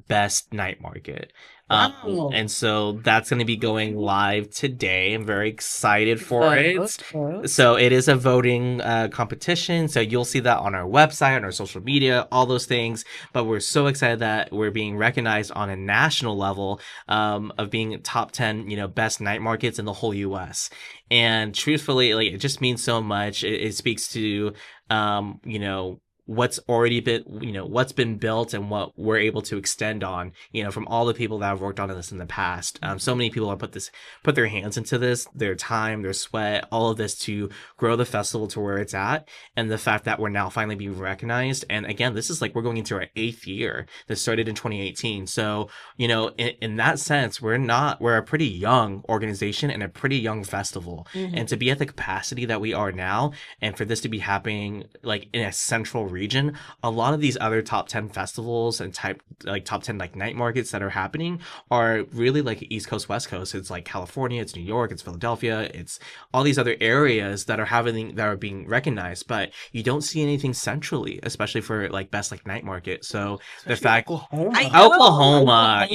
best night market. Wow. And so that's going to be going live today. I'm very excited for it. So it is a voting competition. So you'll see that on our website, on our social media, all those things. But we're so excited that we're being recognized on a national level of being top 10, best night markets in the whole U.S. And truthfully, like, it just means so much. It speaks to, what's already been, what's been built and what we're able to extend on, from all the people that have worked on this in the past. So many people have put their hands into this, their time, their sweat, all of this to grow the festival to where it's at. And the fact that we're now finally being recognized. And again, this is like, we're going into our 8th year. This started in 2018. So, in that sense, we're a pretty young organization and a pretty young festival. And to be at the capacity that we are now, and for this to be happening like in a central region, a lot of these other top 10 festivals and top 10 like night markets that are happening are really like East Coast, West Coast. It's like California, it's New York, it's Philadelphia, it's all these other areas that are being recognized, but you don't see anything centrally, especially for like best like night market. So Especially the fact Oklahoma,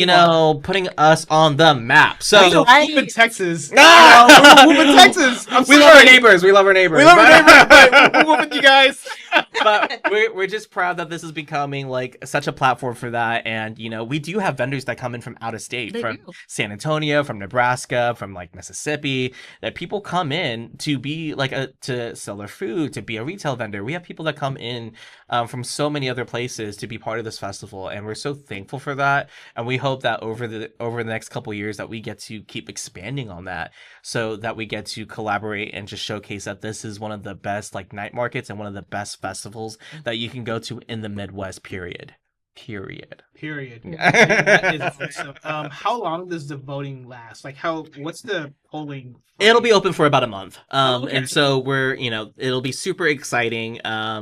putting us on the map. So we're in Texas. No! We're in Texas. We love our neighbors. We love our neighbors. But we're with you guys. But we're just proud that this is becoming like such a platform for that. And we do have vendors that come in from out of state, from San Antonio, from Nebraska, from like Mississippi, that people come in to be like to sell their food, to be a retail vendor. We have people that come in from so many other places to be part of this festival, and we're so thankful for that. And we hope that over the next couple of years that we get to keep expanding on that, so that we get to collaborate and just showcase that this is one of the best like night markets and one of the best festivals that you can go to in the Midwest. Period. That is awesome. How long does the voting last? Like, what's the polling? It'll be open for about a month. Okay. And so it'll be super exciting.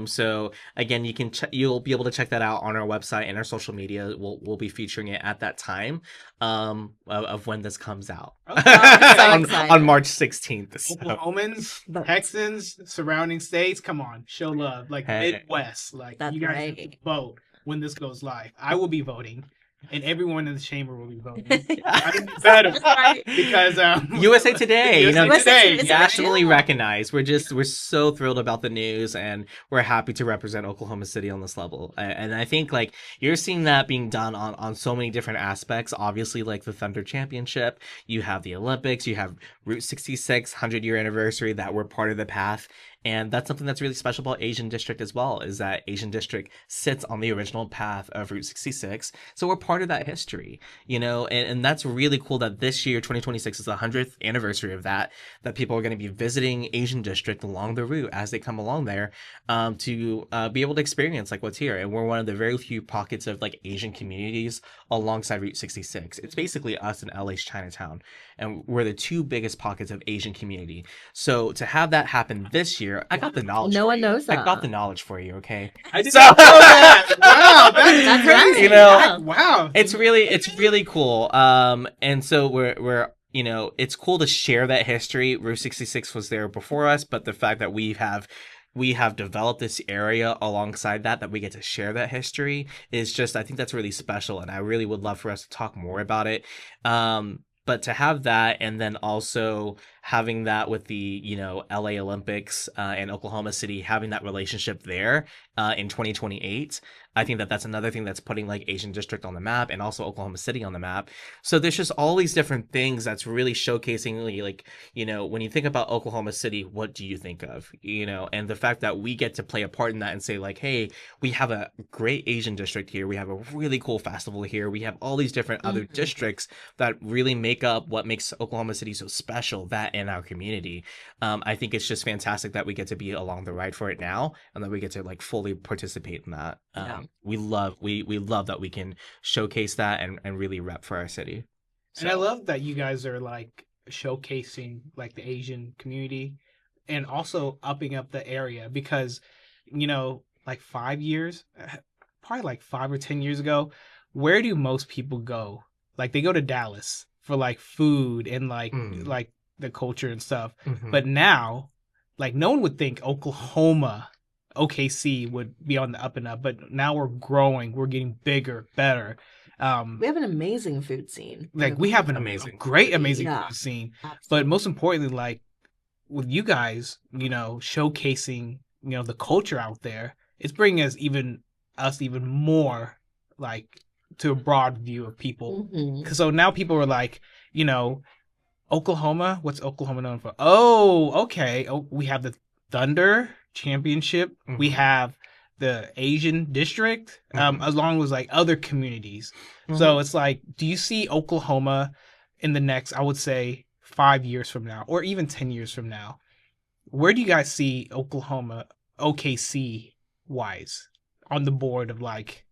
So again, you'll be able to check that out on our website and our social media. We'll be featuring it at that time, of when this comes out. Okay. on March 16th. So. Oklahomans, Texans, surrounding states, come on, show love. Like Midwest, like That's you guys right. have to vote when this goes live. I will be voting. and everyone in the chamber will be voting. I think it's better Right. because USA Today, you know, USA Today, It's nationally real. recognized. We're so thrilled about the news, and we're happy to represent Oklahoma City on this level. And I think like you're seeing that being done on so many different aspects. Obviously, like the Thunder Championship, you have the Olympics, you have Route 66 100-year anniversary that we're part of the path. And that's something that's really special about Asian District as well, is that Asian District sits on the original path of Route 66. So we're part of that history, you know, and that's really cool that this year, 2026, is the 100th anniversary of that people are going to be visiting Asian District along the route as they come along there to be able to experience like what's here. And we're one of the very few pockets of like Asian communities alongside Route 66. It's basically us and LA's Chinatown. And we're the two biggest pockets of Asian community. So to have that happen this year, I got the knowledge. No for one you. knows I that. got the knowledge for you, okay? I didn't know that. Wow, That's crazy. right. You know, Yeah. Wow. it's really cool. And so we're you know, it's cool to share that history. Route 66 was there before us, but the fact that we have developed this area alongside that we get to share that history is just, I think that's really special, and I really would love for us to talk more about it. But to have that, and then also having that with the, you know, LA Olympics and Oklahoma City, having that relationship there in 2028, I think that's another thing that's putting like Asian District on the map, and also Oklahoma City on the map. So there's just all these different things that's really showcasing, like, you know, when you think about Oklahoma City, what do you think of? You know, and the fact that we get to play a part in that and say like, hey, we have a great Asian District here. We have a really cool festival here. We have all these different other districts that really make up what makes Oklahoma City so special, that in our community. I think it's just fantastic that we get to be along the ride for it now, and that we get to like fully participate in that. We love that we can showcase that and really rep for our city. And I love that you guys are like showcasing like the Asian community and also upping up the area, because, you know, like 5 years, probably like 5 or 10 years ago, where do most people go? Like they go to Dallas for like food and like the culture and stuff. But now, like no one would think Oklahoma, OKC would be on the up and up, but now we're growing, we're getting bigger, better. We have an amazing food scene. Like we have an Amazing. amazing Yeah. food scene. Absolutely. But most importantly, like with you guys, you know, showcasing, you know, the culture out there, it's bringing us even more like to a broad view of people. Mhm. So now people are like, you know, Oklahoma, what's Oklahoma known for? Oh, okay. Oh, we have the Thunder Championship. We have the Asian District, along with like other communities. So it's like, do you see Oklahoma in the next, I would say, 5 years from now, or even 10 years from now? Where do you guys see Oklahoma, OKC wise, on the board of like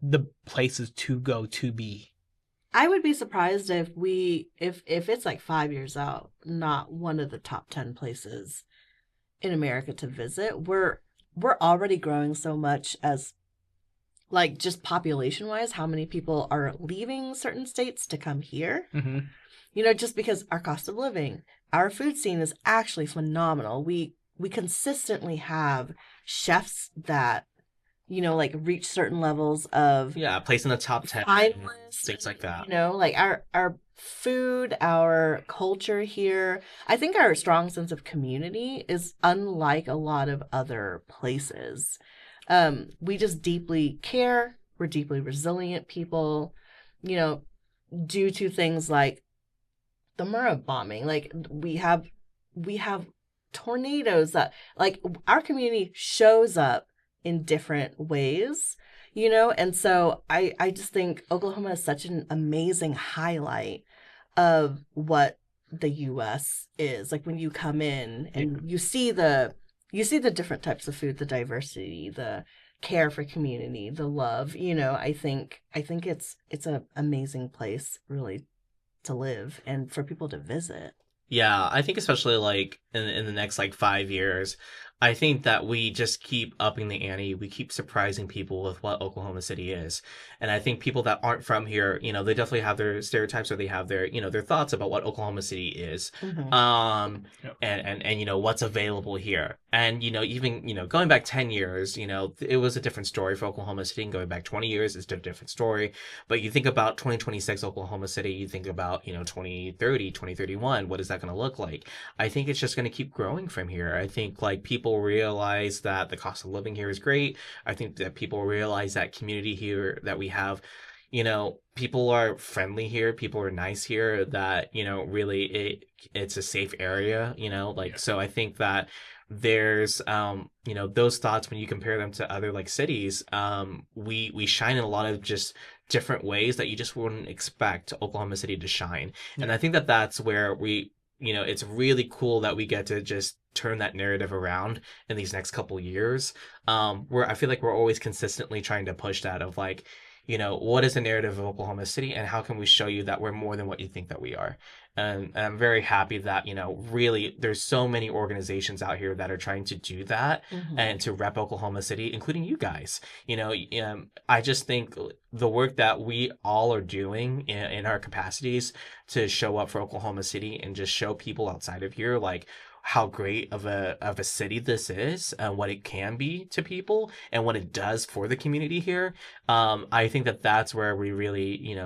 the places to go to be? I would be surprised if if it's like 5 years out, not one of the top 10 places in America to visit. We're already growing so much as like just population wise, how many people are leaving certain states to come here. Mm-hmm. You know, just because our cost of living, our food scene is actually phenomenal. We consistently have chefs that, you know, like reach certain levels of place in the top 10, finalists, things like that. you know, like our food, our culture here. I think our strong sense of community is unlike a lot of other places. We just deeply care. We're deeply resilient people, you know, due to things like the Murrah bombing. Like we have tornadoes that, like, our community shows up in different ways, you know? And so I just think Oklahoma is such an amazing highlight of what the US is. Like when you come in and you see the different types of food, the diversity, the care for community, the love, you know, I think it's an amazing place really to live and for people to visit. Yeah, I think especially like in the next like 5 years, I think that we just keep upping the ante. We keep surprising people with what Oklahoma City is. And I think people that aren't from here, they definitely have their stereotypes or they have their, their thoughts about what Oklahoma City is. Hmm. Yep. And what's available here. And, even, going back 10 years, it was a different story for Oklahoma City. And going back 20 years, it's a different story. But you think about 2026 Oklahoma City, you think about, 2030, 2031, what is that going to look like? I think it's just going to keep growing from here. I think like people realize that the cost of living here is great. I think that people realize that community here that we have, people are friendly here. People are nice here, that, really it's a safe area, like, so I think that there's those thoughts when you compare them to other like cities, we shine in a lot of just different ways that you just wouldn't expect Oklahoma City to shine. And I think that that's where it's really cool that we get to just turn that narrative around in these next couple years. Where I feel like we're always consistently trying to push that of like, what is the narrative of Oklahoma City and how can we show you that we're more than what you think that we are? And I'm very happy that, really there's so many organizations out here that are trying to do that and to rep Oklahoma City, including you guys. I just think the work that we all are doing in our capacities to show up for Oklahoma City and just show people outside of here, like, how great of a city this is and what it can be to people and what it does for the community here. I think that that's where we really,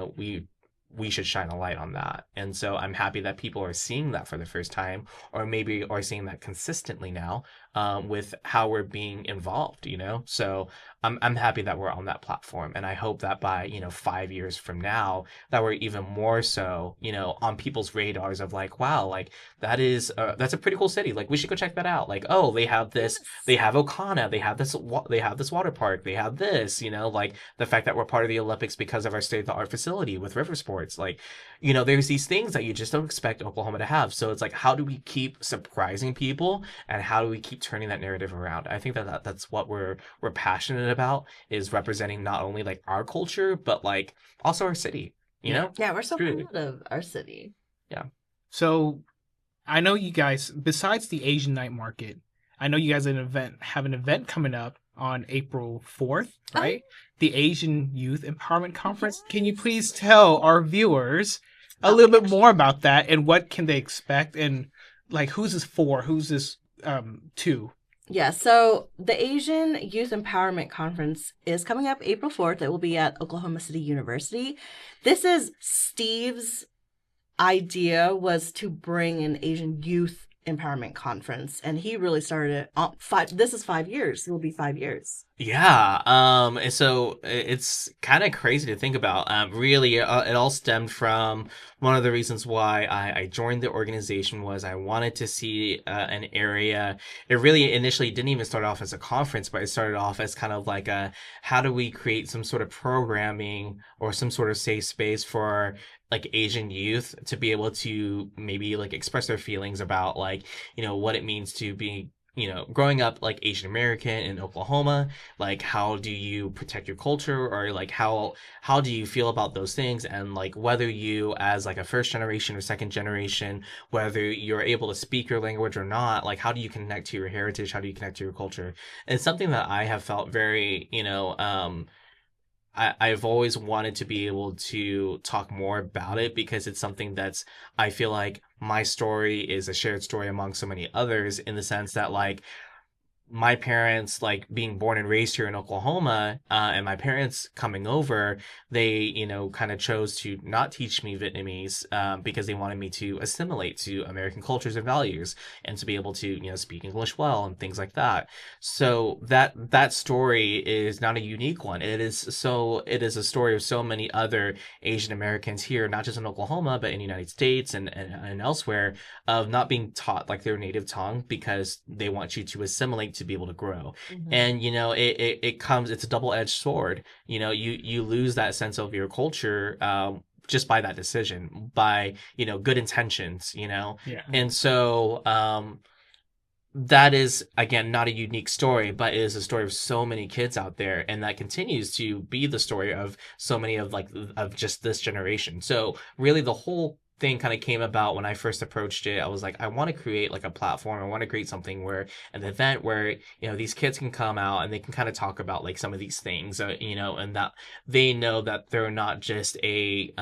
we should shine a light on that. And so I'm happy that people are seeing that for the first time, or maybe are seeing that consistently now, with how we're being involved, So I'm happy that we're on that platform. And I hope that by, 5 years from now, that we're even more so, on people's radars of like, wow, like that's a pretty cool city. Like we should go check that out. Like, oh, they have this, they have Okana, they have this water park, they have this, like the fact that we're part of the Olympics because of our state-of-the-art facility with river sports. Like, there's these things that you just don't expect Oklahoma to have. So it's like, how do we keep surprising people and how do we keep turning that narrative around? I think that's what we're passionate about, is representing not only like our culture, but like also our city, Yeah, we're so proud of our city. Yeah. So I know you guys, besides the Asian night market, I know you guys have an event coming up on April 4th, right? The Asian Youth Empowerment Conference. Can you please tell our viewers a little bit more about that and what can they expect, and like who's this for? Who's this to? Yeah, so the Asian Youth Empowerment Conference is coming up April 4th. It will be at Oklahoma City University. This is Steve's idea, was to bring an Asian youth empowerment conference, and he really started it this is 5 years. It will be 5 years. Yeah. And so it's kind of crazy to think about. Really, it all stemmed from one of the reasons why I joined the organization was I wanted to see an area. It really initially didn't even start off as a conference, but it started off as kind of like how do we create some sort of programming or some sort of safe space for like Asian youth to be able to maybe like express their feelings about like, what it means to be, growing up like Asian American in Oklahoma. Like, how do you protect your culture, or like how do you feel about those things? And like whether you as like a first generation or second generation, whether you're able to speak your language or not, like how do you connect to your heritage? How do you connect to your culture? And it's something that I have felt very, I've always wanted to be able to talk more about it, because it's something that's, I feel like my story is a shared story among so many others, in the sense that like my parents, like being born and raised here in Oklahoma, and my parents coming over, they, kind of chose to not teach me Vietnamese, because they wanted me to assimilate to American cultures and values and to be able to, speak English well and things like that. So that story is not a unique one. It is a story of so many other Asian Americans here, not just in Oklahoma, but in the United States and elsewhere, of not being taught like their native tongue because they want you to assimilate to be able to grow. And it's a double-edged sword. You lose that sense of your culture just by that decision, by good intentions. And so that is, again, not a unique story, but it is a story of so many kids out there, and that continues to be the story of so many of just this generation. So really the whole thing kind of came about when I first approached it. I was like, I want to create like a platform. I want to create something where an event where, these kids can come out and they can kind of talk about like some of these things, and that they know that they're not just a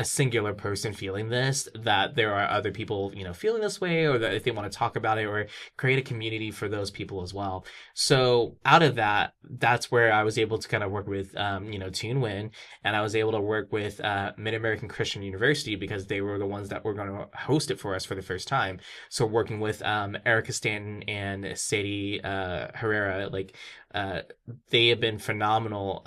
singular person feeling this, that there are other people, feeling this way, or that if they want to talk about it, or create a community for those people as well. So out of that, that's where I was able to kind of work with, Tune Win, and I was able to work with Mid-American Christian University because they were the ones that were going to host it for us for the first time. So working with Erica Stanton and Sadie Herrera, like they have been phenomenal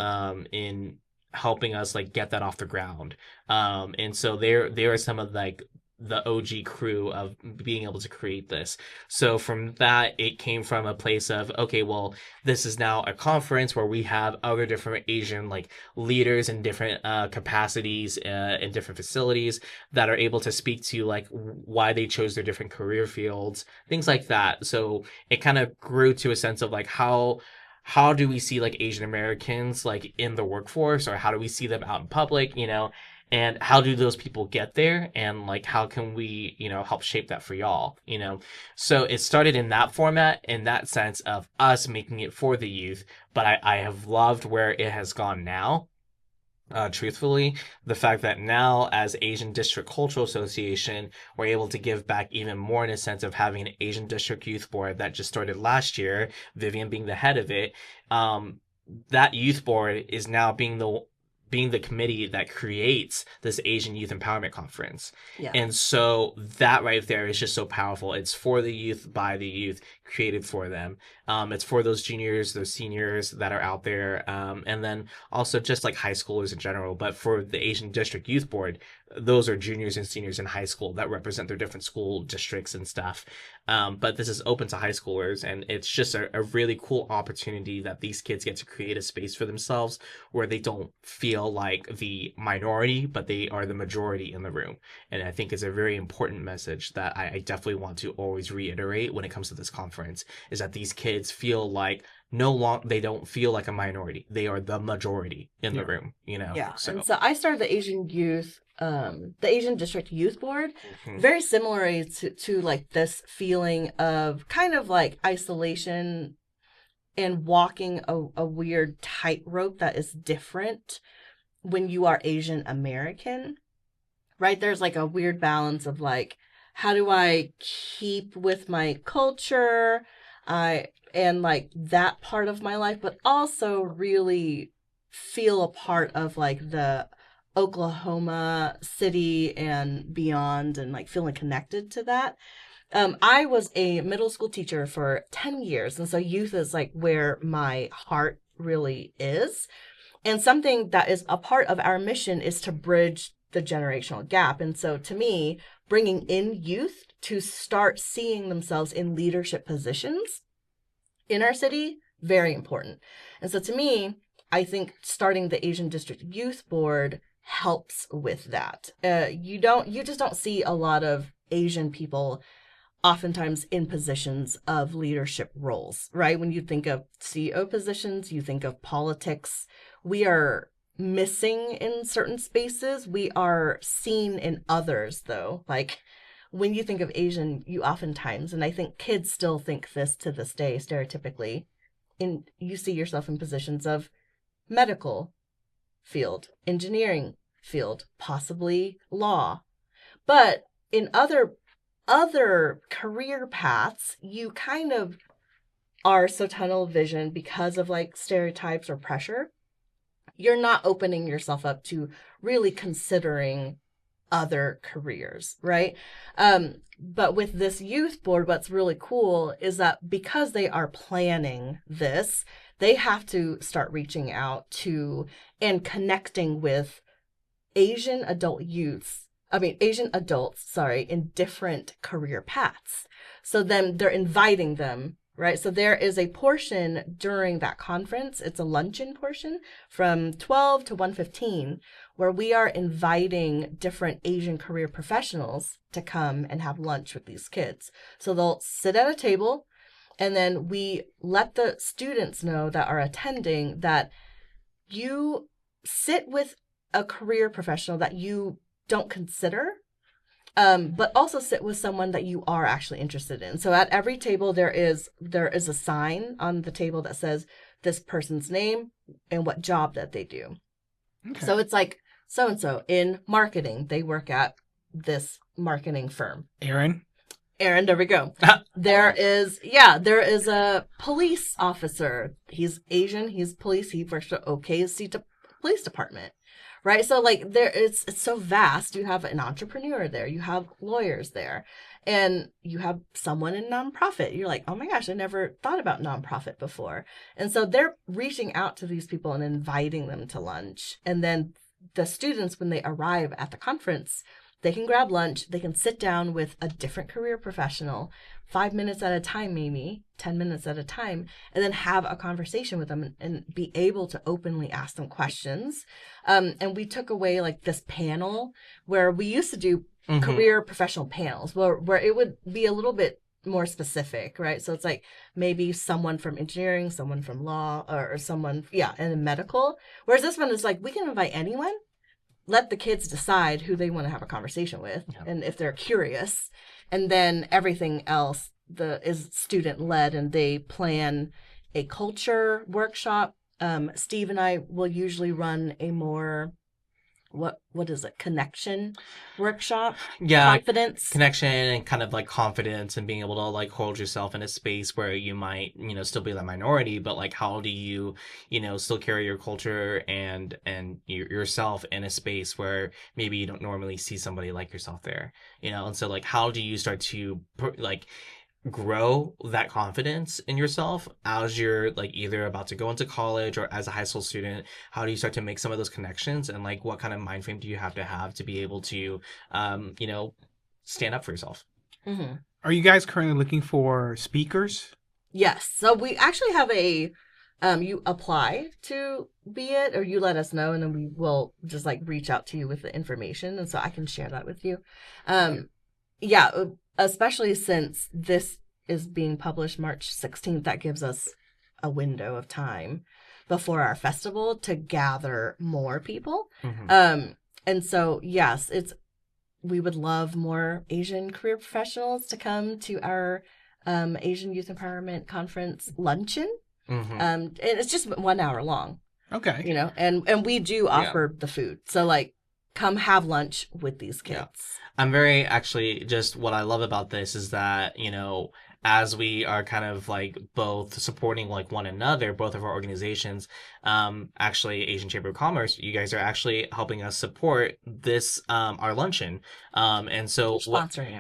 in helping us like get that off the ground. And so they are some of like the OG crew of being able to create this. So from that, it came from a place of, okay, well, this is now a conference where we have other different Asian like leaders in different capacities in different facilities that are able to speak to like why they chose their different career fields, things like that. So it kind of grew to a sense of like how do we see like Asian Americans like in the workforce, or how do we see them out in public, and how do those people get there, and like how can we, help shape that for y'all, So it started in that format, in that sense of us making it for the youth, but I have loved where it has gone now. Truthfully, the fact that now as Asian District Cultural Association, we're able to give back even more in a sense of having an Asian District Youth Board that just started last year, Vivian being the head of it. That youth board is now being the committee that creates this Asian Youth Empowerment Conference. Yeah. And so that right there is just so powerful. It's for the youth, by the youth, created for them. It's for those juniors, those seniors that are out there. And then also just like high schoolers in general. But for the Asian District Youth Board, those are juniors and seniors in high school that represent their different school districts and stuff. But this is open to high schoolers, and it's just a really cool opportunity that these kids get to create a space for themselves where they don't feel like the minority, but they are the majority in the room. And I think it's a very important message that I definitely want to always reiterate when it comes to this conference, is that these kids feel like they don't feel like a minority. They are the majority in the room, Yeah. So. And so I started the Asian District Youth Board, very similar to like this feeling of kind of like isolation and walking a weird tightrope that is different when you are Asian American, right? There's like a weird balance of like, how do I keep with my culture? And like that part of my life, but also really feel a part of like the Oklahoma City and beyond, and like feeling connected to that. I was a middle school teacher for 10 years. And so youth is like where my heart really is. And something that is a part of our mission is to bridge the generational gap. And so to me, bringing in youth to start seeing themselves in leadership positions in our city, very important. And so to me, I think starting the Asian District Youth Board helps with that. You just don't see a lot of Asian people oftentimes in positions of leadership roles, right? When you think of CEO positions, you think of politics. We are missing in certain spaces. We are seen in others, though. Like when you think of Asian, you oftentimes, and I think kids still think this to this day, stereotypically, you see yourself in positions of medical field, engineering field, possibly law. But in other career paths, you kind of are so tunnel vision because of like stereotypes or pressure. You're not opening yourself up to really considering other careers, right? But with this youth board, what's really cool is that because they are planning this, they have to start reaching out to and connecting with Asian adults, in different career paths. So then they're inviting them, right? So there is a portion during that conference, it's a luncheon portion from 12 to 1:15, where we are inviting different Asian career professionals to come and have lunch with these kids. So they'll sit at a table, and then we let the students know that are attending that you sit with a career professional that you don't consider, but also sit with someone that you are actually interested in. So at every table there is a sign on the table that says this person's name and what job that they do. Okay. So it's like so and so in marketing, they work at this marketing firm. Aaron, there we go. There is a police officer. He's Asian. He's police. He works for OKC police department, right? So like it's so vast. You have an entrepreneur there. You have lawyers there, and you have someone in nonprofit. You're like, oh my gosh, I never thought about nonprofit before. And so they're reaching out to these people and inviting them to lunch. And then the students, when they arrive at the conference, they can grab lunch, they can sit down with a different career professional, 5 minutes at a time, maybe 10 minutes at a time, and then have a conversation with them and be able to openly ask them questions. And we took away like this panel where we used to do career professional panels where it would be a little bit more specific, right? So it's like maybe someone from engineering, someone from law, or someone, and medical. Whereas this one is like, we can invite anyone. Let the kids decide who they want to have a conversation with, and if they're curious, and then everything else is student led, and they plan a culture workshop. Steve and I will usually run a more what is it, connection workshop, confidence connection, and kind of like confidence, and being able to like hold yourself in a space where you might still be the minority, but like how do you still carry your culture and yourself in a space where maybe you don't normally see somebody like yourself there, and so like how do you start to like grow that confidence in yourself as you're like either about to go into college or as a high school student? How do you start to make some of those connections, and like what kind of mind frame do you have to be able to stand up for yourself? Are you guys currently looking for speakers? Yes. So we actually have a you apply to be it, or you let us know, and then we will just like reach out to you with the information, and so I can share that with you. Especially since this is being published March 16th, that gives us a window of time before our festival to gather more people. And so, yes, we would love more Asian career professionals to come to our Asian Youth Empowerment Conference luncheon. And it's just 1 hour long. Okay. And we do offer the food. So like, come have lunch with these kids. I'm very just what I love about this is that, as we are kind of like both supporting like one another, both of our organizations, actually Asian Chamber of Commerce, you guys are actually helping us support this, our luncheon. And so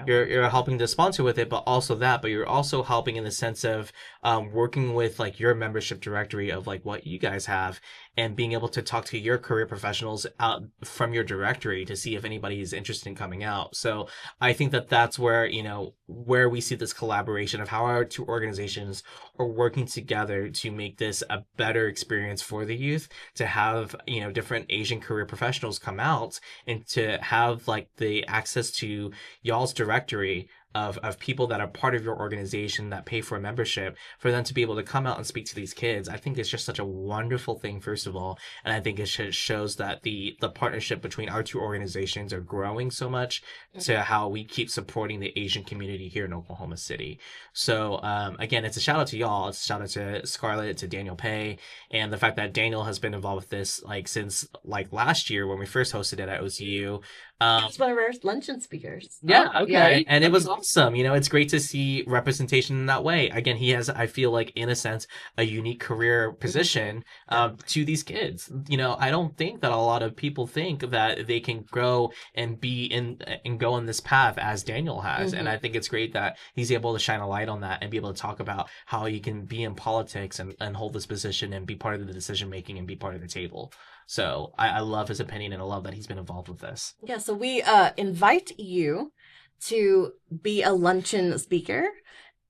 you're helping to sponsor with it, but you're also helping in the sense of, working with like your membership directory of like what you guys have, and being able to talk to your career professionals out from your directory to see if anybody is interested in coming out. So I think that that's where, where we see this collaboration of how our two organizations are working together to make this a better experience for the youth, to have, different Asian career professionals come out and to have like the access to y'all's directory of people that are part of your organization that pay for a membership, for them to be able to come out and speak to these kids. I think it's just such a wonderful thing, first of all. And I think it shows that the partnership between our two organizations are growing so much to how we keep supporting the Asian community here in Oklahoma City. So, again, it's a shout out to y'all. It's a shout out to Scarlett, to Daniel Pay, and the fact that Daniel has been involved with this like since like last year when we first hosted it at OCU. He's one of our luncheon speakers. And it was awesome. It's great to see representation in that way. Again, he has, I feel like, in a sense, a unique career position to these kids. I don't think that a lot of people think that they can grow and be and go in this path as Daniel has. And I think it's great that he's able to shine a light on that and be able to talk about how he can be in politics and hold this position and be part of the decision making and be part of the table. So I love his opinion, and I love that he's been involved with this. Yeah, so we invite you to be a luncheon speaker,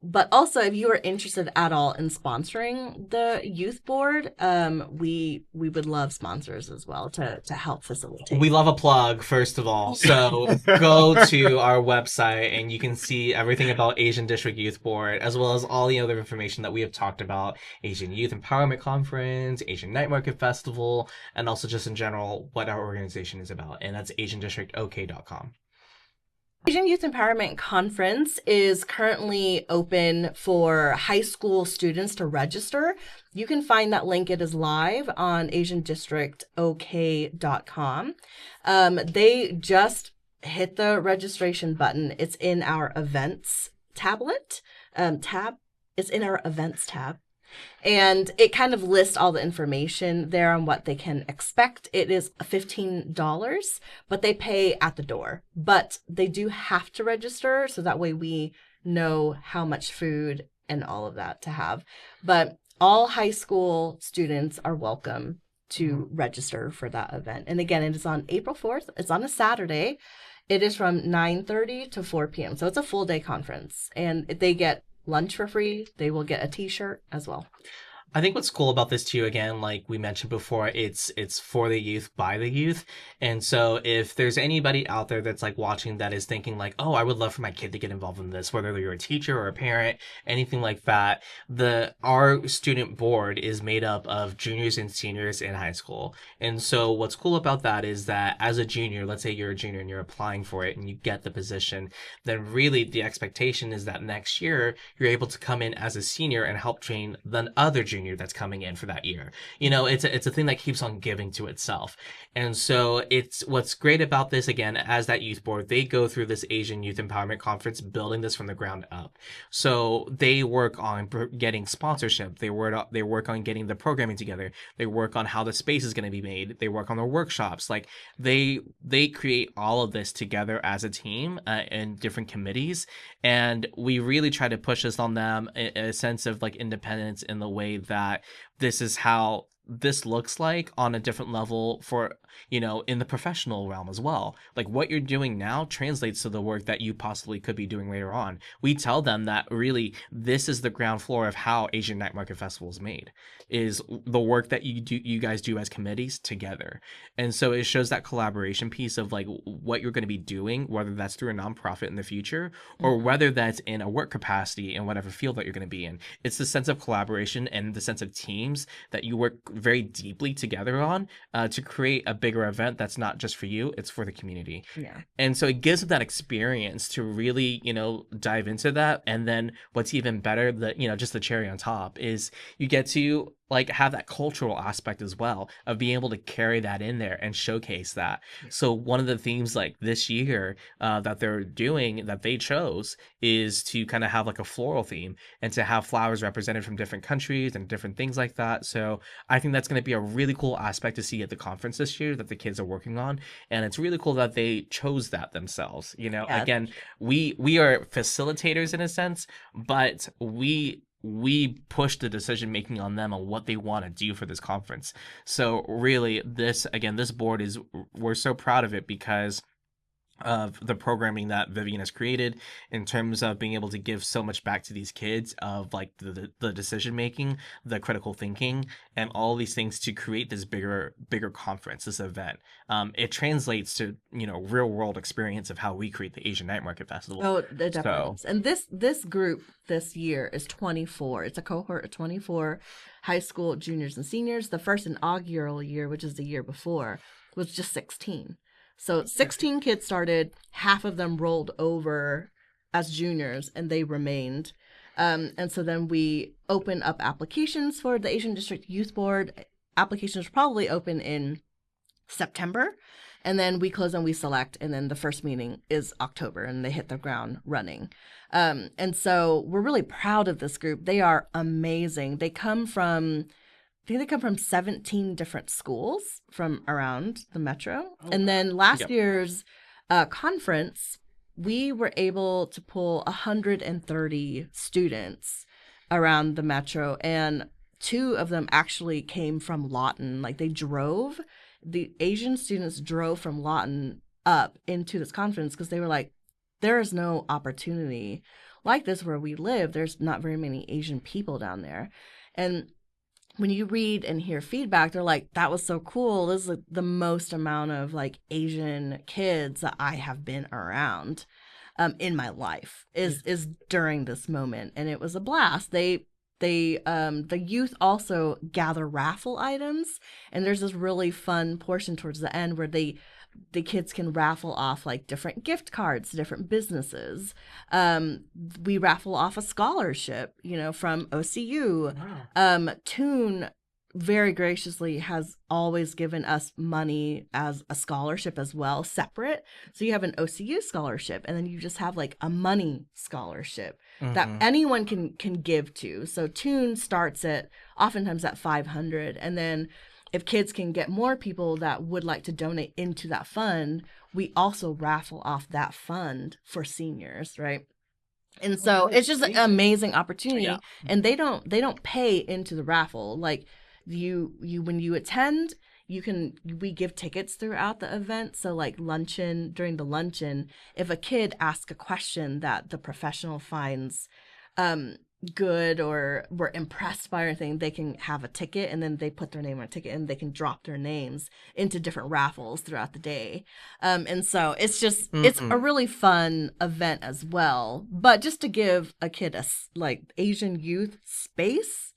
but also if you are interested at all in sponsoring the youth board, we would love sponsors as well to help facilitate. We love a plug, first of all. So go to our website and you can see everything about Asian District Youth Board, as well as all the other information that we have talked about: Asian Youth Empowerment Conference, Asian Night Market Festival, and also just in general what our organization is about. And that's asiandistrictok.com. Asian Youth Empowerment Conference is currently open for high school students to register. You can find that link. It is live on asiandistrictok.com. They just hit the registration button. It's in our events tab. It's in our events tab. And it kind of lists all the information there on what they can expect. It is $15, but they pay at the door. But they do have to register, so that way we know how much food and all of that to have. But all high school students are welcome to register for that event. And again, it is on April 4th. It's on a Saturday. It is from 9:30 to 4 p.m. So it's a full day conference. And they get lunch for free. They will get a t-shirt as well. I think what's cool about this too, again, like we mentioned before, it's for the youth by the youth. And so if there's anybody out there that's like watching that is thinking like, oh, I would love for my kid to get involved in this, whether you're a teacher or a parent, anything like that, our student board is made up of juniors and seniors in high school. And so what's cool about that is that as a junior, let's say you're a junior and you're applying for it and you get the position, then really the expectation is that next year you're able to come in as a senior and help train the other junior that's coming in for that year. You know, it's a thing that keeps on giving to itself. And so it's what's great about this, again, as that youth board, they go through this Asian Youth Empowerment Conference, building this from the ground up. So they work on getting sponsorship. They work on getting the programming together. They work on how the space is going to be made. They work on their workshops. Like they create all of this together as a team in different committees. And we really try to push this on them, a sense of like independence in the way that this is how this looks like on a different level for, you know, in the professional realm as well. Like what you're doing now translates to the work that you possibly could be doing later on. We tell them that really this is the ground floor of how Asian Night Market Festival is made, is the work that you guys do as committees together. And so it shows that collaboration piece of like what you're going to be doing, whether that's through a nonprofit in the future or whether that's in a work capacity in whatever field that you're going to be in. It's the sense of collaboration and the sense of teams that you work very deeply together on to create a bigger event that's not just for you, it's for the community. Yeah. And so it gives them that experience to really, you know, dive into that. And then what's even better, just the cherry on top is you get to like have that cultural aspect as well of being able to carry that in there and showcase that. So one of the themes like this year that they're doing, that they chose, is to kind of have like a floral theme and to have flowers represented from different countries and different things like that. So I think that's going to be a really cool aspect to see at the conference this year that the kids are working on. And it's really cool that they chose that themselves. You know, again, we are facilitators in a sense, but we push the decision making on them on what they want to do for this conference. So really this board we're so proud of it because of the programming that Vivian has created in terms of being able to give so much back to these kids of like the decision making, the critical thinking, and all these things to create this bigger conference, this event. It translates to, you know, real world experience of how we create the Asian Night Market Festival. Oh, it definitely is. And this group this year is 24. It's a cohort of 24 high school juniors and seniors. The first inaugural year, which is the year before, was just 16. So 16 kids started, half of them rolled over as juniors and they remained. And so then we open up applications for the Asian District Youth Board. Applications probably open in September. And then we close and we select. And then the first meeting is October and they hit the ground running. And so we're really proud of this group. They are amazing. I think they come from 17 different schools from around the metro. Oh, and then last year's conference, we were able to pull 130 students around the metro. And 2 of them actually came from Lawton. Like the Asian students drove from Lawton up into this conference because they were like, there is no opportunity like this where we live. There's not very many Asian people down there. And when you read and hear feedback, they're like, that was so cool. This is like the most amount of like Asian kids that I have been around in my life is during this moment. And it was a blast. The youth also gather raffle items. And there's this really fun portion towards the end where they the kids can raffle off like different gift cards to different businesses. We raffle off a scholarship, from OCU. Wow. Toon very graciously has always given us money as a scholarship as well, separate. So you have an OCU scholarship, and then you just have like a money scholarship that anyone can give to. So Toon starts at oftentimes at 500, and then if kids can get more people that would like to donate into that fund, we also raffle off that fund for seniors, right? And so it's just an amazing opportunity. Yeah. And they don't pay into the raffle. Like you when you attend, we give tickets throughout the event. So like during the luncheon, if a kid asks a question that the professional finds good or were impressed by or anything, they can have a ticket, and then they put their name on a ticket, and they can drop their names into different raffles throughout the day. And so it's just it's a really fun event as well. But just to give a kid like Asian youth space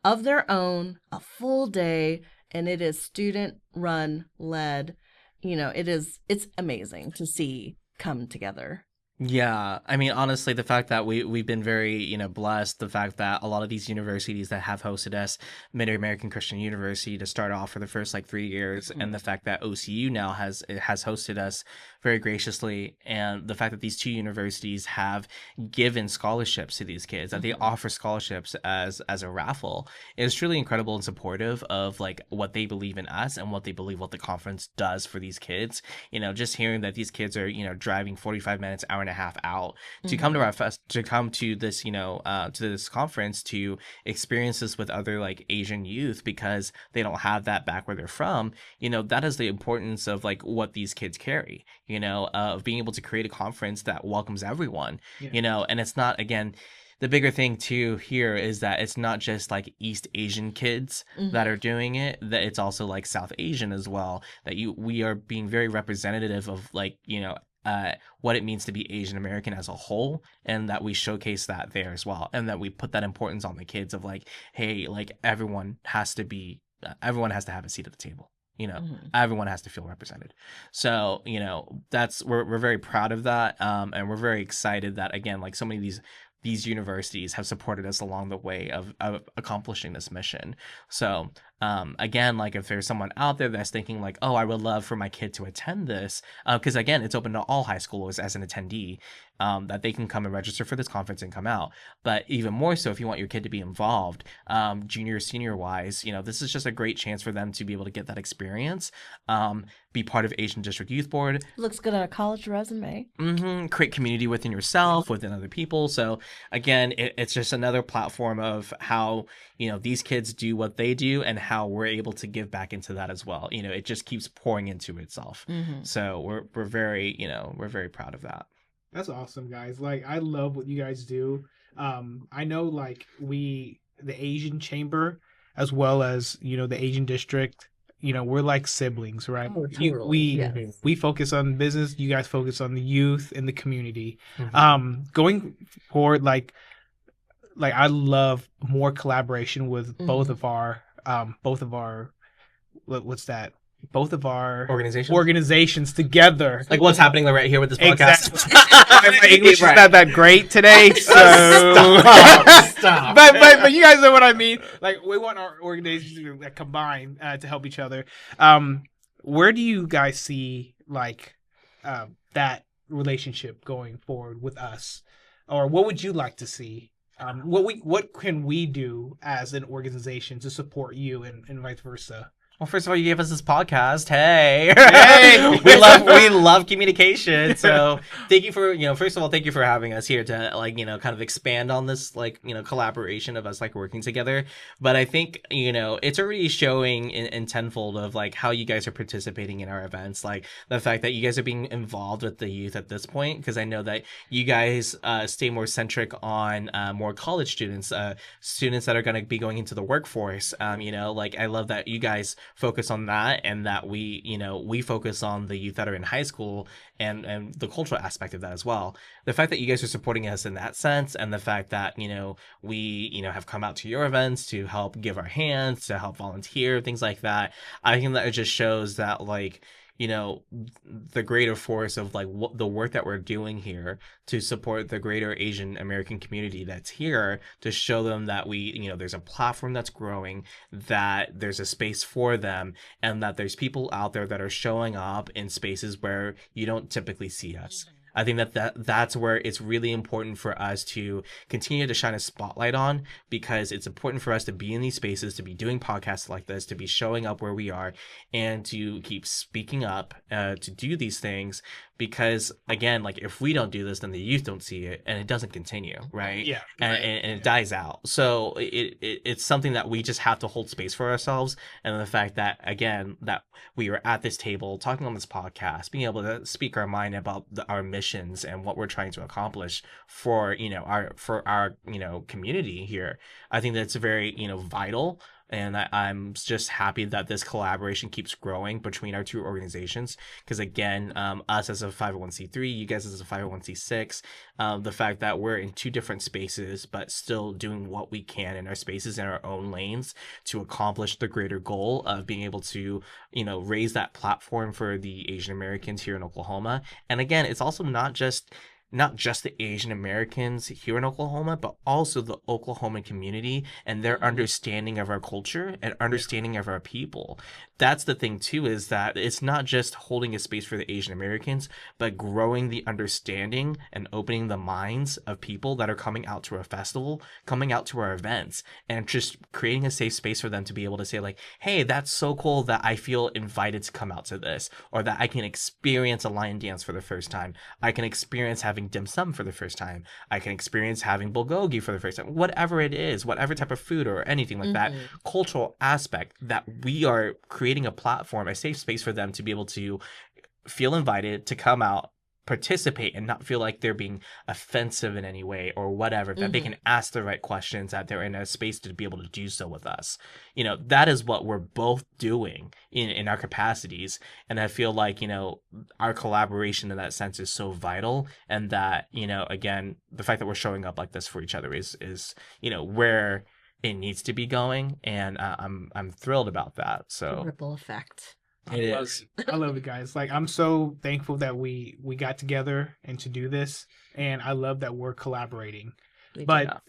of their own, a full day, and it is student run led. It's amazing to see come together. Yeah, I mean, honestly, the fact that we've been very, blessed, the fact that a lot of these universities that have hosted us, Mid-American Christian University to start off for the first like 3 years, and the fact that OCU now has hosted us very graciously, and the fact that these two universities have given scholarships to these kids, that they offer scholarships as a raffle, is truly incredible and supportive of like what they believe in us and what they believe what the conference does for these kids. Just hearing that these kids are, driving 45 minutes, hour and a half out to come to our to come to this, to this conference, to experience this with other like Asian youth because they don't have that back where they're from. That is the importance of like what these kids carry, of being able to create a conference that welcomes everyone, and it's not, again, the bigger thing too here is that it's not just like East Asian kids that are doing it, that it's also like South Asian as well, that we are being very representative of like, what it means to be Asian American as a whole, and that we showcase that there as well, and that we put that importance on the kids of like, hey, like everyone has to have a seat at the table. Everyone has to feel represented. So, we're very proud of that. And we're very excited that, again, like so many of these universities have supported us along the way of accomplishing this mission. So, again, like if there's someone out there that's thinking like, oh, I would love for my kid to attend this, because again, it's open to all high schoolers as an attendee, that they can come and register for this conference and come out. But even more so, if you want your kid to be involved, junior, senior wise, this is just a great chance for them to be able to get that experience, be part of Asian District Youth Board. Looks good on a college resume. Create community within yourself, within other people. So again, it's just another platform of how, these kids do what they do and how we're able to give back into that as well. It just keeps pouring into itself. So we're very, we're very proud of that. That's awesome, guys. Like, I love what you guys do. I know, like, the Asian Chamber, as well as, the Asian District, we're like siblings, right? Oh, totally. We focus on business. You guys focus on the youth and the community. Going forward, like I love more collaboration with both of our what's that? Both of our organizations together. Like what's happening right here with this podcast. Exactly. My English is not that great today, so stop. But you guys know what I mean. Like, we want our organizations to combine to help each other. Where do you guys see like that relationship going forward with us, or what would you like to see? What can we do as an organization to support you and vice versa? Well, first of all, you gave us this podcast. Hey, we love communication. So thank you for, first of all, thank you for having us here to like, kind of expand on this, like, collaboration of us like working together. But I think, it's already showing in tenfold of like how you guys are participating in our events, like the fact that you guys are being involved with the youth at this point, because I know that you guys stay more centric on more college students, students that are going to be going into the workforce. Like I love that you guys focus on that, and that we focus on the youth that are in high school and the cultural aspect of that as well. The fact that you guys are supporting us in that sense, and the fact that we have come out to your events to help give our hands, to help volunteer, things like that, I think that it just shows that like the greater force of like what the work that we're doing here to support the greater Asian American community that's here, to show them that there's a platform that's growing, that there's a space for them, and that there's people out there that are showing up in spaces where you don't typically see us. I think that's where it's really important for us to continue to shine a spotlight on, because it's important for us to be in these spaces, to be doing podcasts like this, to be showing up where we are, and to keep speaking up, to do these things. Because again, like if we don't do this, then the youth don't see it, and it doesn't continue, right? Yeah, and, right. and it dies out. So it's something that we just have to hold space for ourselves. And the fact that, again, that we were at this table talking on this podcast, being able to speak our mind about our missions and what we're trying to accomplish for our community here, I think that's very vital. And I'm just happy that this collaboration keeps growing between our two organizations. Because again, us as a 501c3, you guys as a 501c6, the fact that we're in two different spaces, but still doing what we can in our spaces in our own lanes to accomplish the greater goal of being able to, raise that platform for the Asian Americans here in Oklahoma. And again, it's also not just the Asian Americans here in Oklahoma, but also the Oklahoman community and their understanding of our culture and understanding of our people. That's the thing too, is that it's not just holding a space for the Asian Americans, but growing the understanding and opening the minds of people that are coming out to our festival, coming out to our events, and just creating a safe space for them to be able to say like, hey, that's so cool that I feel invited to come out to this, or that I can experience a lion dance for the first time. I can experience having dim sum for the first time. I can experience having bulgogi for the first time. Whatever it is, whatever type of food or anything like that, cultural aspect, that we are creating a platform, a safe space for them to be able to feel invited to come out, participate, and not feel like they're being offensive in any way or whatever, that they can ask the right questions, that they're in a space to be able to do so with us. That is what we're both doing in our capacities. And I feel like, our collaboration in that sense is so vital. And that, again, the fact that we're showing up like this for each other is where it needs to be going. And I'm thrilled about that. So Ripple effect. it is. I love it, guys. Like, I'm so thankful that we got together and to do this, and I love that we're collaborating. But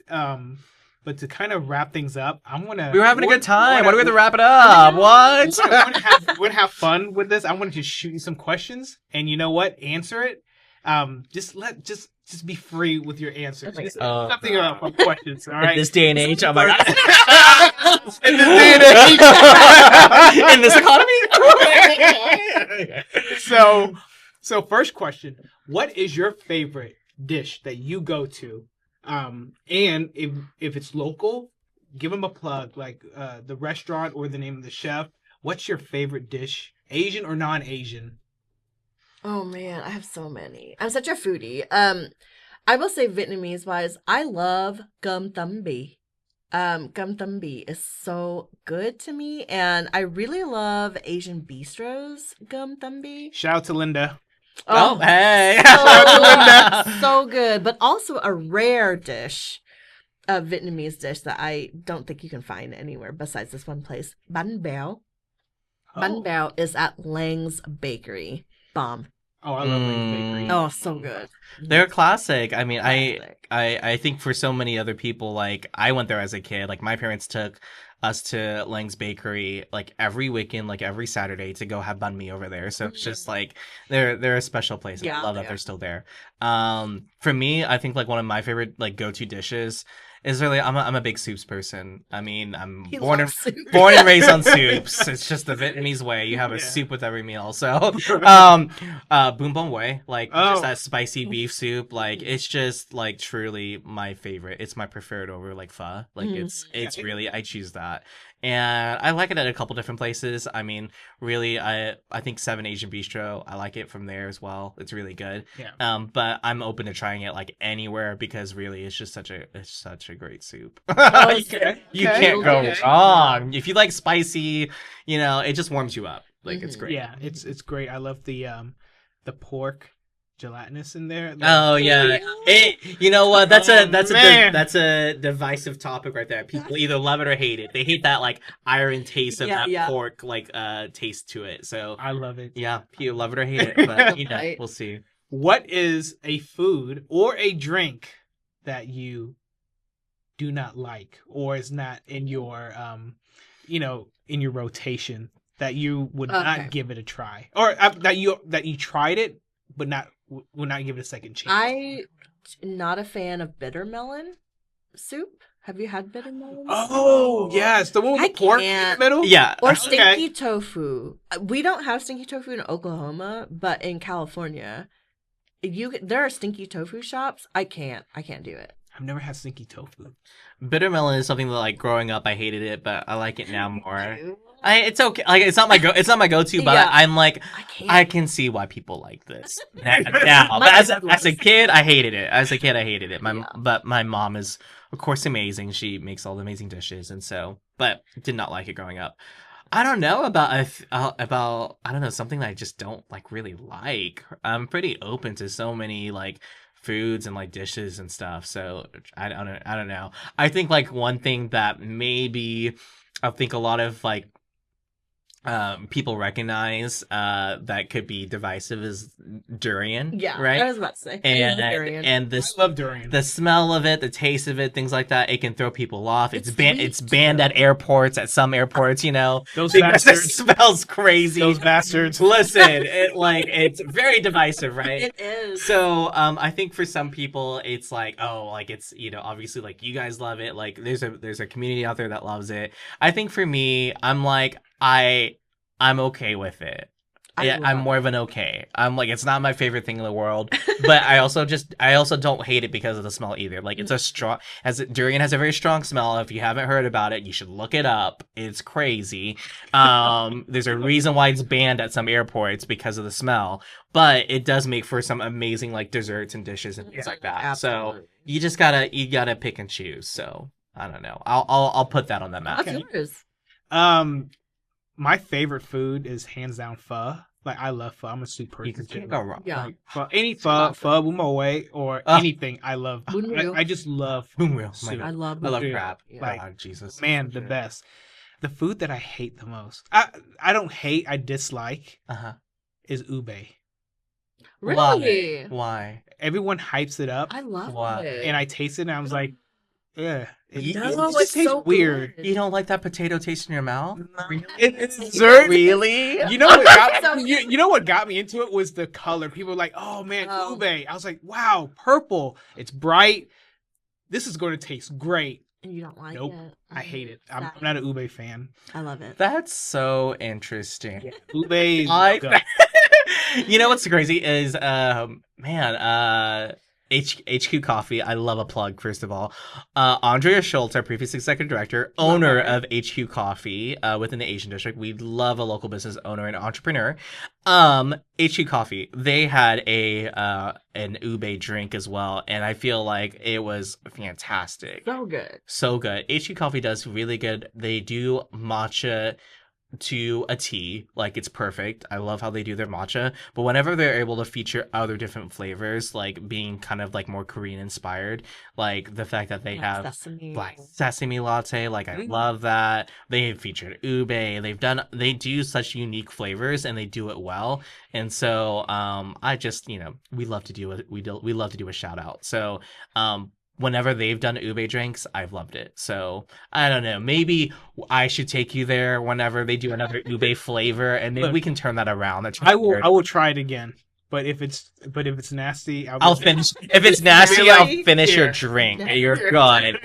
to kind of wrap things up, We were having a good time. Why do we have to wrap it up? What? We're gonna have fun with this. I want to just shoot you some questions, and you know what? Answer it. Just be free with your answers. Just something about fun questions. All right. In this day and age, oh my god. In this day and age. In this economy. So first question: what is your favorite dish that you go to? And if it's local, give them a plug, like the restaurant or the name of the chef. What's your favorite dish, Asian or non-Asian? Oh man, I have so many. I'm such a foodie. I will say Vietnamese wise, I love gum thăm bì. Gum thăm bì is so good to me, and I really love Asian bistros gum thăm bì. Shout out to Linda. Oh, hey. So good, but also a rare dish, a Vietnamese dish that I don't think you can find anywhere besides this one place. Bánh bèo. Bánh bèo is at Lang's Bakery. Bomb. Oh, I love Lang's Bakery. Oh, so good. They're classic. I mean, Classic. I think for so many other people, like I went there as a kid. Like my parents took us to Lang's Bakery like every weekend, like every Saturday, to go have banh mi over there. So it's just like they're a special place. And I love that they're still there. For me, I think like one of my favorite like go-to dishes is really I'm a big soups person. I mean, I'm born and raised on soups. It's just the Vietnamese way. You have a soup with every meal. So bún bông way, like just that spicy beef soup, like it's just like truly my favorite. It's my preferred over like pho. Like it's really, I choose that. And I like it at a couple different places. I mean, really, I think 7 Asian Bistro, I like it from there as well. It's really good. Yeah. But I'm open to trying it like anywhere, because really it's just such a great soup. You can't go wrong. If you like spicy, it just warms you up. Like it's great. Yeah, it's great. I love the pork. gelatinous in there. Oh yeah, you know what? That's a divisive topic right there. People either love it or hate it. They hate that like iron taste of that pork like taste to it. So I love it. Yeah, you love it or hate it, but you know, we'll see. What is a food or a drink that you do not like, or is not in your in your rotation, that you would not give it a try, or that you tried it but would not give it a second chance? I'm not a fan of bitter melon soup. Have you had bitter melon? Oh, yes, the one with the pork in the middle. Yeah, or stinky tofu. We don't have stinky tofu in Oklahoma, but in California, there are stinky tofu shops. I can't do it. I've never had stinky tofu. Bitter melon is something that, like, growing up I hated it, but I like it now more. It's okay. Like, it's not my go-to, but I'm like, I can see why people like this now. But as a kid, I hated it. But my mom is, of course, amazing. She makes all the amazing dishes, and so, but did not like it growing up. I don't know about I don't know, something that I just don't like really like. I'm pretty open to so many like foods and like dishes and stuff. So I don't know. I think like one thing that maybe I think a lot of like people recognize that could be divisive is durian. Yeah, right. I was about to say. And this, I love durian. The smell of it, the taste of it, things like that, it can throw people off. It's banned at airports, at some airports. You know, those bastards. It smells crazy. Those bastards. Listen, it's very divisive, right? It is. So I think for some people it's like, oh, like it's, you know, obviously like you guys love it. Like there's a community out there that loves it. I think for me, I'm like, I'm okay with it. I'm more of an okay. I'm like, it's not my favorite thing in the world, but I also don't hate it because of the smell either. Like it's a strong, durian has a very strong smell. If you haven't heard about it, you should look it up. It's crazy. There's a reason why it's banned at some airports because of the smell, but it does make for some amazing like desserts and dishes and things like that. Absolutely. So you just gotta pick and choose. So I don't know. I'll put that on the map. What's yours? My favorite food is hands down pho. Like I love pho. I'm a soup person. You can't go wrong. Yeah. Like, pho, bumoe, or anything. I love. I just love soup. I love crab. Yeah. Like, oh, Jesus, man, the best. The food that I hate the most. I don't hate. I dislike. Is ube. Really? Why? Everyone hypes it up. I love it. And I tasted it and I was like, yeah. It it's tastes so weird. good. You don't like that potato taste in your mouth? It's dessert. Really? You know what got me? You know what got me into it was the color. People were like, "Oh man, ube." I was like, "Wow, purple. It's bright. This is going to taste great." And you don't like Nope. it? I hate it. I'm not an ube fan. I love it. That's so interesting. Ube is good. You know what's crazy is, HQ Coffee. I love a plug, first of all. Andrea Schultz, our previous executive director, owner of HQ Coffee within the Asian district. We love a local business owner and entrepreneur. HQ Coffee, they had an ube drink as well, and I feel like it was fantastic. So good. So good. HQ Coffee does really good. They do matcha to a T, like it's perfect. I love how they do their matcha, but whenever they're able to feature other different flavors, like being kind of like more Korean inspired, like the fact that they have black sesame latte, like I love that. They have featured ube. They do such unique flavors and they do it well. And so I just, you know, we love to do a shout out. So whenever they've done ube drinks, I've loved it. So I don't know. Maybe I should take you there whenever they do another ube flavor, and maybe we can turn that around. I will try it again. But if it's nasty, I'll finish. If it's nasty, I'll finish your drink. You're good.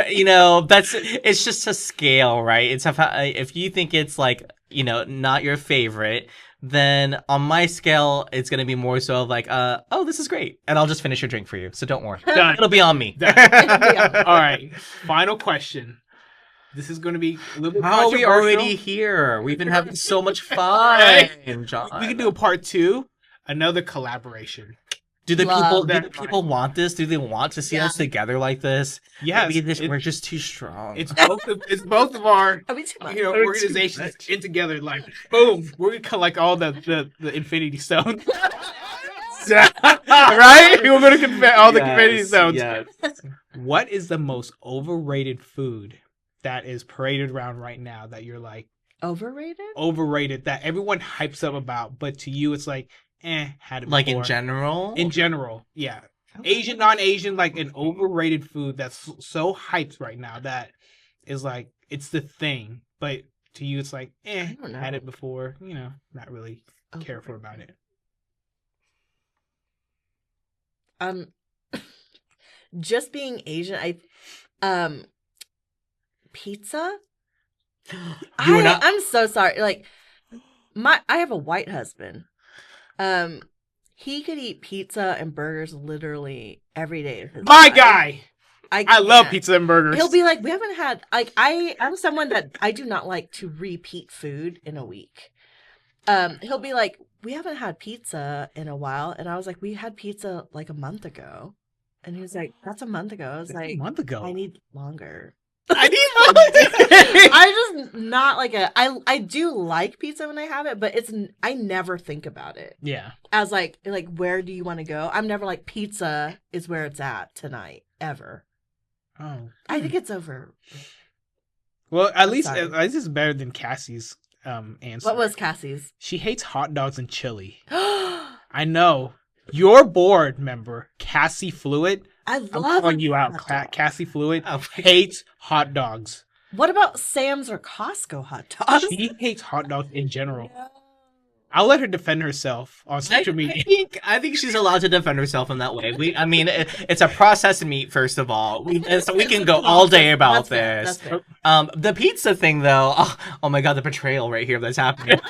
You know, it's just a scale, right? It's if you think it's like, you know, not your favorite, then on my scale, it's going to be more so of like, oh, this is great. And I'll just finish your drink for you. So don't worry. Done. It'll be on me. All right. Final question. This is going to be a little bit How are we controversial. already here? We've been having so much fun, John. We can do a part 2, another collaboration. Do the people want this? Do they want to see us together like this? Yes. Maybe we're just too strong. It's both of our organizations in together. Like, boom, we're gonna collect all the Infinity Stones. Right? We're going to all the confetti Yes, sounds. yes. What is the most overrated food that is paraded around right now that you're like Overrated? that everyone hypes up about, but to you it's like, had it Like before. in general? In general, yeah. Asian, non-Asian, like an overrated food that's so hyped right now that is like it's the thing, but to you it's like, I don't know. had it before, not really careful about it. Just being Asian, pizza. I'm so sorry. Like I have a white husband. He could eat pizza and burgers literally every day of his My life. guy, I love can't. pizza and burgers. He'll be like, we haven't had I'm someone that I do not like to repeat food in a week. He'll be like, we haven't had pizza in a while, and I was like, we had pizza like a month ago, and he was like, that's a month ago. I was like, a month ago. I need longer. I need I just not like I do like pizza when I have it, but I never think about it Yeah. as like where do you want to go? I'm never like pizza is where it's at tonight ever. Oh. I think it's over. Well, at I'm least sorry. it's better than Cassie's answer. What was Cassie's? She hates hot dogs and chili. I I know. Your board member, Cassie Fluid. I'm love calling you out. hot dog. Cassie Fluid Oh, hates hot dogs. What about Sam's or Costco hot dogs? She hates hot dogs in general. I'll let her defend herself on social media. I think she's allowed to defend herself in that way. It's a processed meat, first of all. So we can go all day about That's this. fair. The pizza thing, though. Oh my god, the betrayal right here that's happening.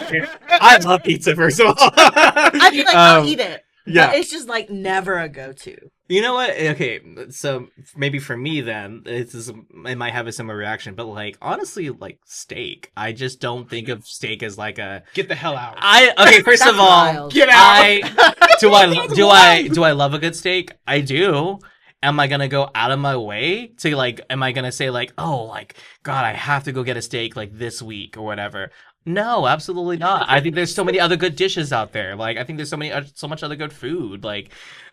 I love pizza, first of all. I feel like I'll eat it. yeah. But it's just like never a go-to. You know what? Okay, so maybe for me then, it might have a similar reaction, but like honestly, like steak, I just don't think of steak as like a. Get the hell out. Okay, first of That's all, wild. Get out. do I love a good steak? I do. Am I gonna go out of my way to like? Am I gonna say like, oh, like God, I have to go get a steak like this week or whatever? No, absolutely not. I think there's so many other good dishes out there. Like I think there's so much other good food. Like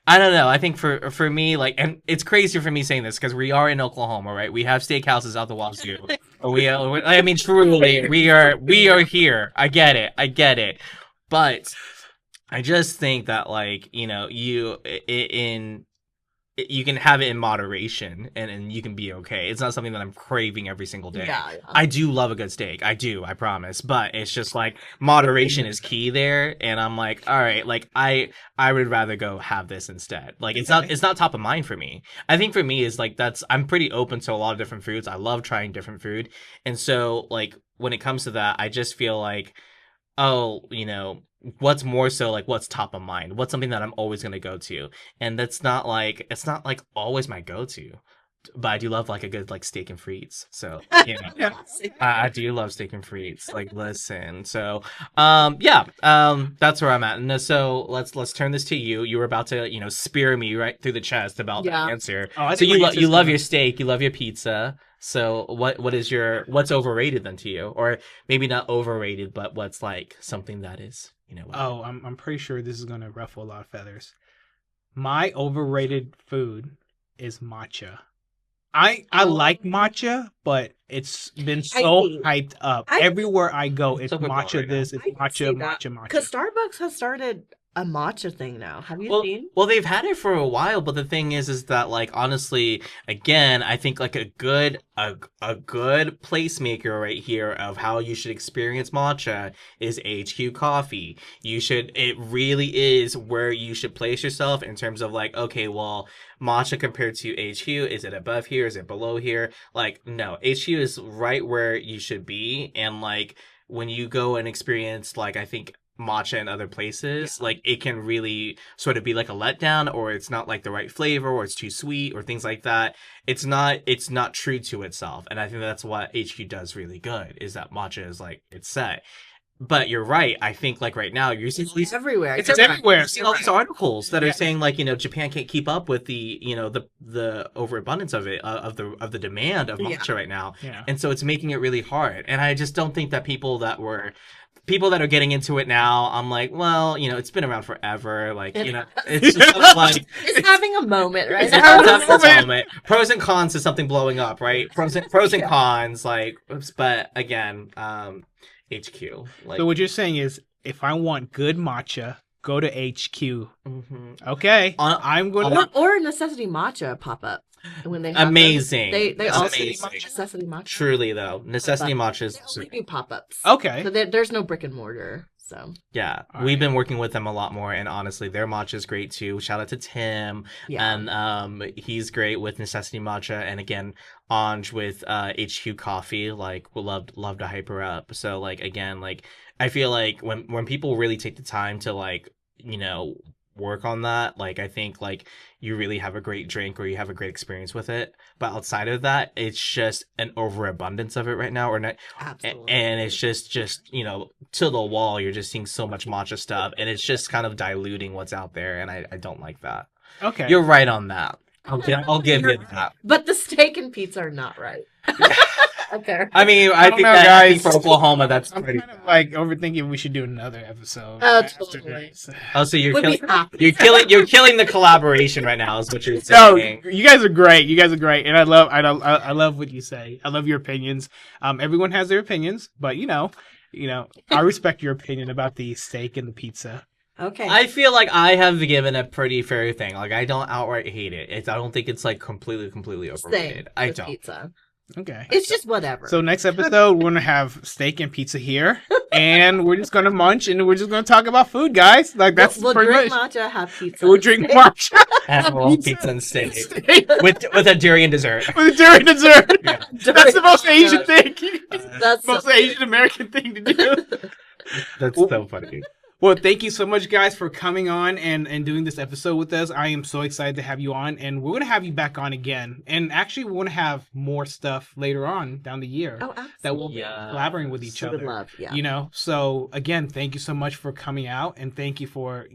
I don't know. I think for me, like, and it's crazy for me saying this because we are in Oklahoma, right? We have steakhouses out the wazoo. I mean, truly, we are here. I get it. But I just think that like you can have it in moderation and you can be okay. It's not something that I'm craving every single day. Yeah. I do love a good steak. I do, I promise. But it's just like moderation is key there. And I'm like, all right, like I would rather go have this instead. Like it's not top of mind for me. I think for me is like I'm pretty open to a lot of different foods. I love trying different food. And so like when it comes to that, I just feel like, oh, what's more so like what's top of mind? What's something that I'm always gonna go to? And it's not like always my go-to. But I do love like a good like steak and frites. So Yeah. I do love steak and frites. Like listen. So that's where I'm at. And so let's turn this to you. You were about to spear me right through the chest about the answer. Oh, I so think you love your steak, you love your pizza. So what's overrated then to you? Or maybe not overrated, but what's like something that is, Oh, I'm pretty sure this is gonna ruffle a lot of feathers. My overrated food is matcha. I like matcha, but it's been so hyped up. Everywhere I go, it's so popular matcha right now. this, it's matcha. Because Starbucks has started a matcha thing now. Have you seen? Well, they've had it for a while, but the thing is that like honestly, again, I think like a good placemaker right here of how you should experience matcha is HQ Coffee. It really is where you should place yourself in terms of like, okay, well, matcha compared to HQ, is it above here? Is it below here? Like, no, HQ is right where you should be, and like when you go and experience like I think matcha in other places, like it can really sort of be like a letdown, or it's not like the right flavor, or it's too sweet, or things like that. It's not true to itself, and I think that's what HQ does really good, is that matcha is like it's set. But you're right. I think like right now you're seeing all these Everywhere. It's everywhere. You're seeing all these articles that are saying like Japan can't keep up with the the overabundance of it of the demand of matcha right now, Yeah. and so it's making it really hard. And I just don't think that people people that are getting into it now, I'm like, well, it's been around forever. Like, it's just sort of like It's having a moment, right? it's having a moment. Pros and cons to something blowing up, right? Pros and cons, like, but again, HQ. Like, So what you're saying is, if I want good matcha, go to HQ. mhm. Okay, On- I'm going to. Or Necessity Matcha pop up when they have Amazing. They That's also amazing. Necessity Matcha. Truly though, necessity They matches. only do pop ups. Okay. So there's no brick and mortar. So Yeah, All we've right. been working with them a lot more, and honestly, their matcha is great too. Shout out to Tim, yeah. and he's great with Necessity Matcha, and again, Anj with HQ Coffee. Like, we love to hype her up. So like again, like I feel like when people really take the time to like work on that, like I think like you really have a great drink or you have a great experience with it. But outside of that, it's just an overabundance of it right now, or not. Absolutely. And it's just to the wall. You're just seeing so much matcha stuff, and it's just kind of diluting what's out there, and I don't like that. Okay. You're right on that. I'll give you that. But the steak and pizza are not right. Okay. I mean, I I don't think know, that I think guys. for Oklahoma, that's I'm pretty. kind of like overthinking. We should do another episode. Oh, after totally. this. Oh, so Would be happy. you're killing the collaboration right now, is what you're No, saying. you guys are great. You guys are great, and I love what you say. I love your opinions. Everyone has their opinions, but I respect your opinion about the steak and the pizza. Okay. I feel like I have given a pretty fair thing. Like, I don't outright hate it. I don't think it's like completely Same overrated. I with don't. pizza. Okay. It's just whatever. So next episode, we're gonna have steak and pizza here, and we're just gonna munch, and we're just gonna talk about food, guys. Like that's we'll pretty drink much. matcha, have pizza. We'll drink matcha And we'll Pizza. pizza and steak steak with a durian dessert. during dessert. Yeah. That's the most Asian thing. That's most so Asian American thing to do. That's so funny. Well, thank you so much, guys, for coming on and doing this episode with us. I am so excited to have you on, and we're going to have you back on again. And actually, we want to have more stuff later on down the year Oh, absolutely. that we'll be Yes. collaborating with each I would other. love, yeah. So again, thank you so much for coming out, and thank you for,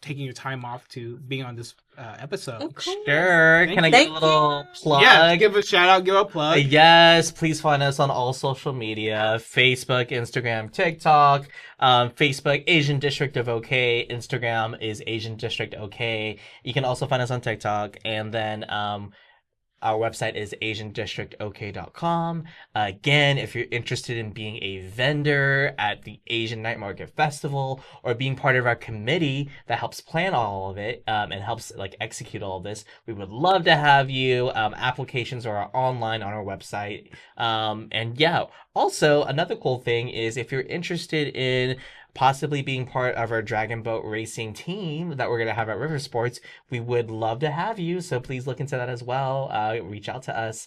taking your time off to being on this episode. Of course. Sure. Can I get Thank a little plug? Yeah, give a shout out, give a plug. Yes, please find us on all social media: Facebook, Instagram, TikTok. Facebook, Asian District of OK. Instagram is Asian District OK. You can also find us on TikTok, and then our website is asiandistrictok.com. Again, if you're interested in being a vendor at the Asian Night Market Festival, or being part of our committee that helps plan all of it and helps like execute all of this, we would love to have you. Applications are online on our website. And yeah, also another cool thing is if you're interested in possibly being part of our dragon boat racing team that we're going to have at River Sports, we would love to have you. So please look into that as well. Reach out to us.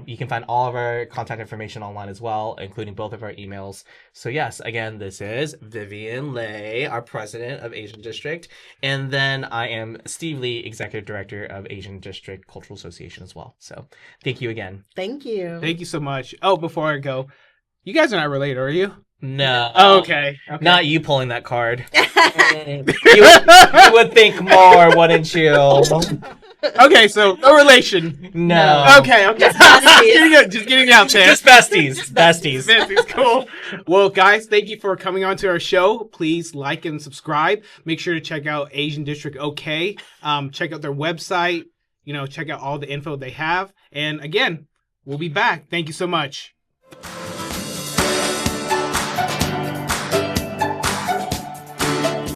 You can find all of our contact information online as well, including both of our emails. So yes, again, this is Vivian Le, our president of Asian District. And then I am Steve Lee, executive director of Asian District Cultural Association as well. So thank you again. Thank you. Thank you so much. Oh, before I go, you guys are not related, are you? No. Oh, okay. Not you pulling that card. you would think more, wouldn't you? Okay, so no relation. No. Okay. Just besties. Just getting out there. Just besties. Besties. Besties, cool. Well, guys, thank you for coming on to our show. Please like and subscribe. Make sure to check out Asian District OK. Check out their website. Check out all the info they have. And again, we'll be back. Thank you so much.